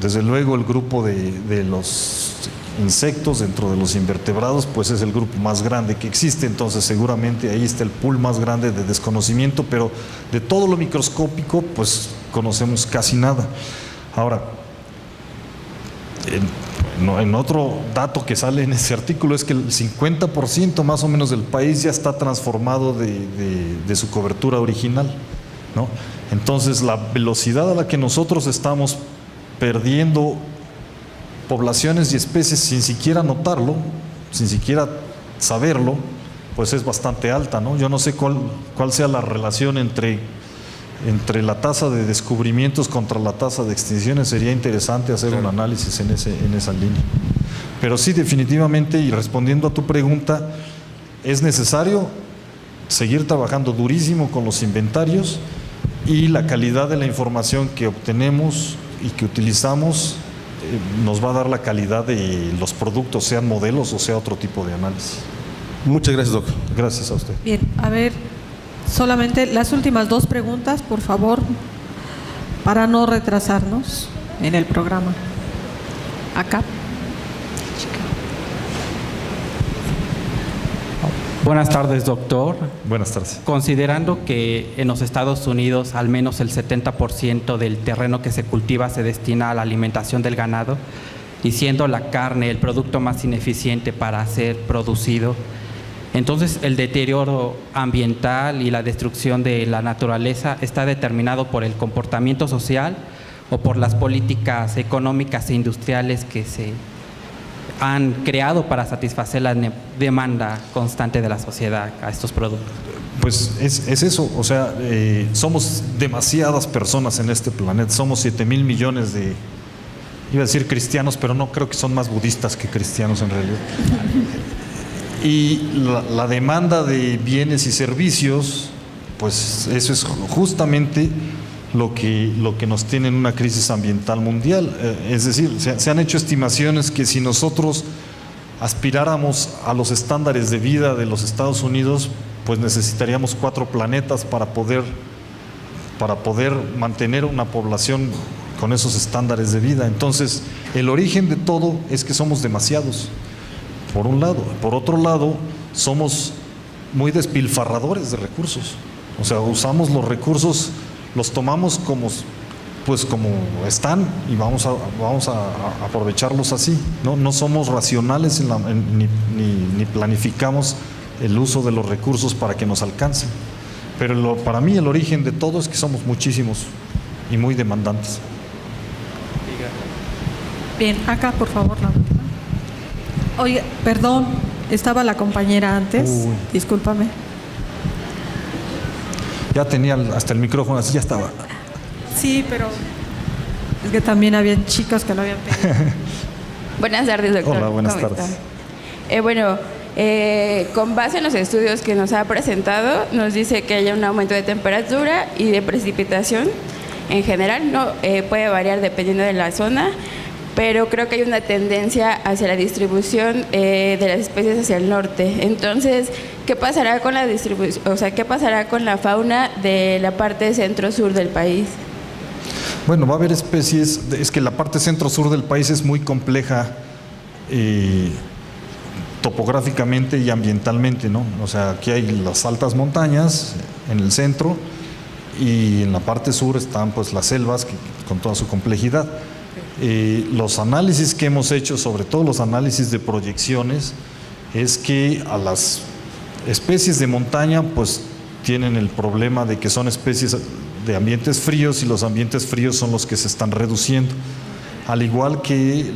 Desde luego el grupo de los insectos dentro de los invertebrados, pues es el grupo más grande que existe, entonces seguramente ahí está el pool más grande de desconocimiento, pero de todo lo microscópico, pues conocemos casi nada. Ahora, en otro dato que sale en ese artículo es que el 50% más o menos del país ya está transformado de su cobertura original, ¿no? Entonces la velocidad a la que nosotros estamos perdiendo poblaciones y especies sin siquiera notarlo, sin siquiera saberlo, pues es bastante alta, ¿no? Yo no sé cuál sea la relación entre la tasa de descubrimientos contra la tasa de extinciones. Sería interesante hacer un análisis en esa línea. Pero sí, definitivamente, y respondiendo a tu pregunta, es necesario seguir trabajando durísimo con los inventarios, y la calidad de la información que obtenemos y que utilizamos nos va a dar la calidad de los productos, sean modelos o sea otro tipo de análisis. Muchas gracias, doctor. Gracias a usted. Bien, a ver, solamente las últimas dos preguntas, por favor, para no retrasarnos en el programa. Acá. Buenas tardes, doctor. Buenas tardes. Considerando que en los Estados Unidos al menos el 70% del terreno que se cultiva se destina a la alimentación del ganado, y siendo la carne el producto más ineficiente para ser producido, entonces el deterioro ambiental y la destrucción de la naturaleza está determinado por el comportamiento social o por las políticas económicas e industriales que se han creado para satisfacer la demanda constante de la sociedad a estos productos? Pues es eso, o sea, somos demasiadas personas en este planeta, somos 7,000 millones de, iba a decir cristianos, pero no, creo que son más budistas que cristianos en realidad. Y la demanda de bienes y servicios, pues eso es justamente lo que nos tiene en una crisis ambiental mundial. Es decir, se han hecho estimaciones que si nosotros aspiráramos a los estándares de vida de los Estados Unidos, pues necesitaríamos 4 planetas para poder mantener una población con esos estándares de vida. Entonces, el origen de todo es que somos demasiados, por un lado. Por otro lado, somos muy despilfarradores de recursos. O sea, usamos los recursos, los tomamos como están y vamos a aprovecharlos así. No somos racionales ni planificamos el uso de los recursos para que nos alcancen. Pero para mí el origen de todo es que somos muchísimos y muy demandantes. Bien, acá por favor la última. Oye, perdón, estaba la compañera antes, discúlpame. Ya tenía hasta el micrófono así, ya estaba. Sí, pero es que también había chicos que lo habían pedido. Buenas tardes, doctor. Hola, buenas ¿Cómo tardes. Con base en los estudios que nos ha presentado, nos dice que hay un aumento de temperatura y de precipitación en general, no puede variar dependiendo de la zona, pero creo que hay una tendencia hacia la distribución de las especies hacia el norte. Entonces, ¿qué pasará con la distribución? O sea, ¿qué pasará con la fauna de la parte centro-sur del país? Bueno, va a haber especies, es que la parte centro-sur del país es muy compleja topográficamente y ambientalmente, ¿no? O sea, aquí hay las altas montañas en el centro y en la parte sur están pues las selvas con toda su complejidad. Los análisis que hemos hecho, sobre todo los análisis de proyecciones, es que a las especies de montaña pues tienen el problema de que son especies de ambientes fríos y los ambientes fríos son los que se están reduciendo, al igual que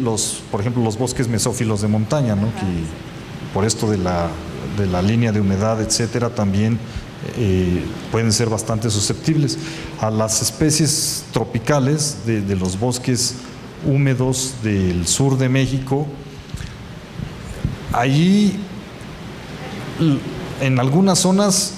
por ejemplo, los bosques mesófilos de montaña, ¿no? Que por esto de la línea de humedad, etcétera, también pueden ser bastante susceptibles. A las especies tropicales de los bosques húmedos del sur de México, allí en algunas zonas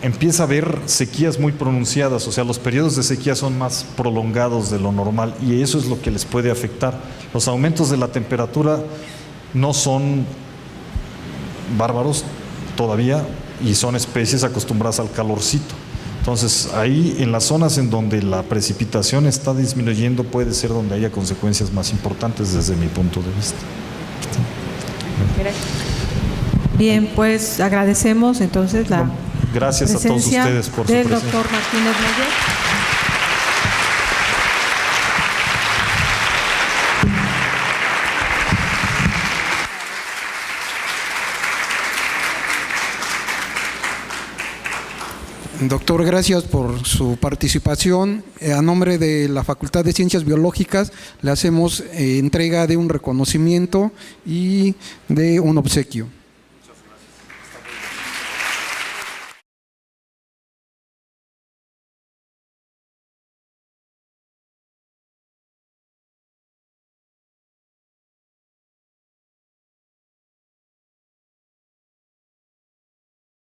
empieza a haber sequías muy pronunciadas, o sea, los periodos de sequía son más prolongados de lo normal y eso es lo que les puede afectar. Los aumentos de la temperatura no son bárbaros todavía y son especies acostumbradas al calorcito. Entonces, ahí en las zonas en donde la precipitación está disminuyendo puede ser donde haya consecuencias más importantes desde mi punto de vista. Gracias. Bien, pues agradecemos entonces la Gracias a todos presencia ustedes por su del presencia. doctor Martínez Mayer. Doctor, gracias por su participación. A nombre de la Facultad de Ciencias Biológicas le hacemos entrega de un reconocimiento y de un obsequio.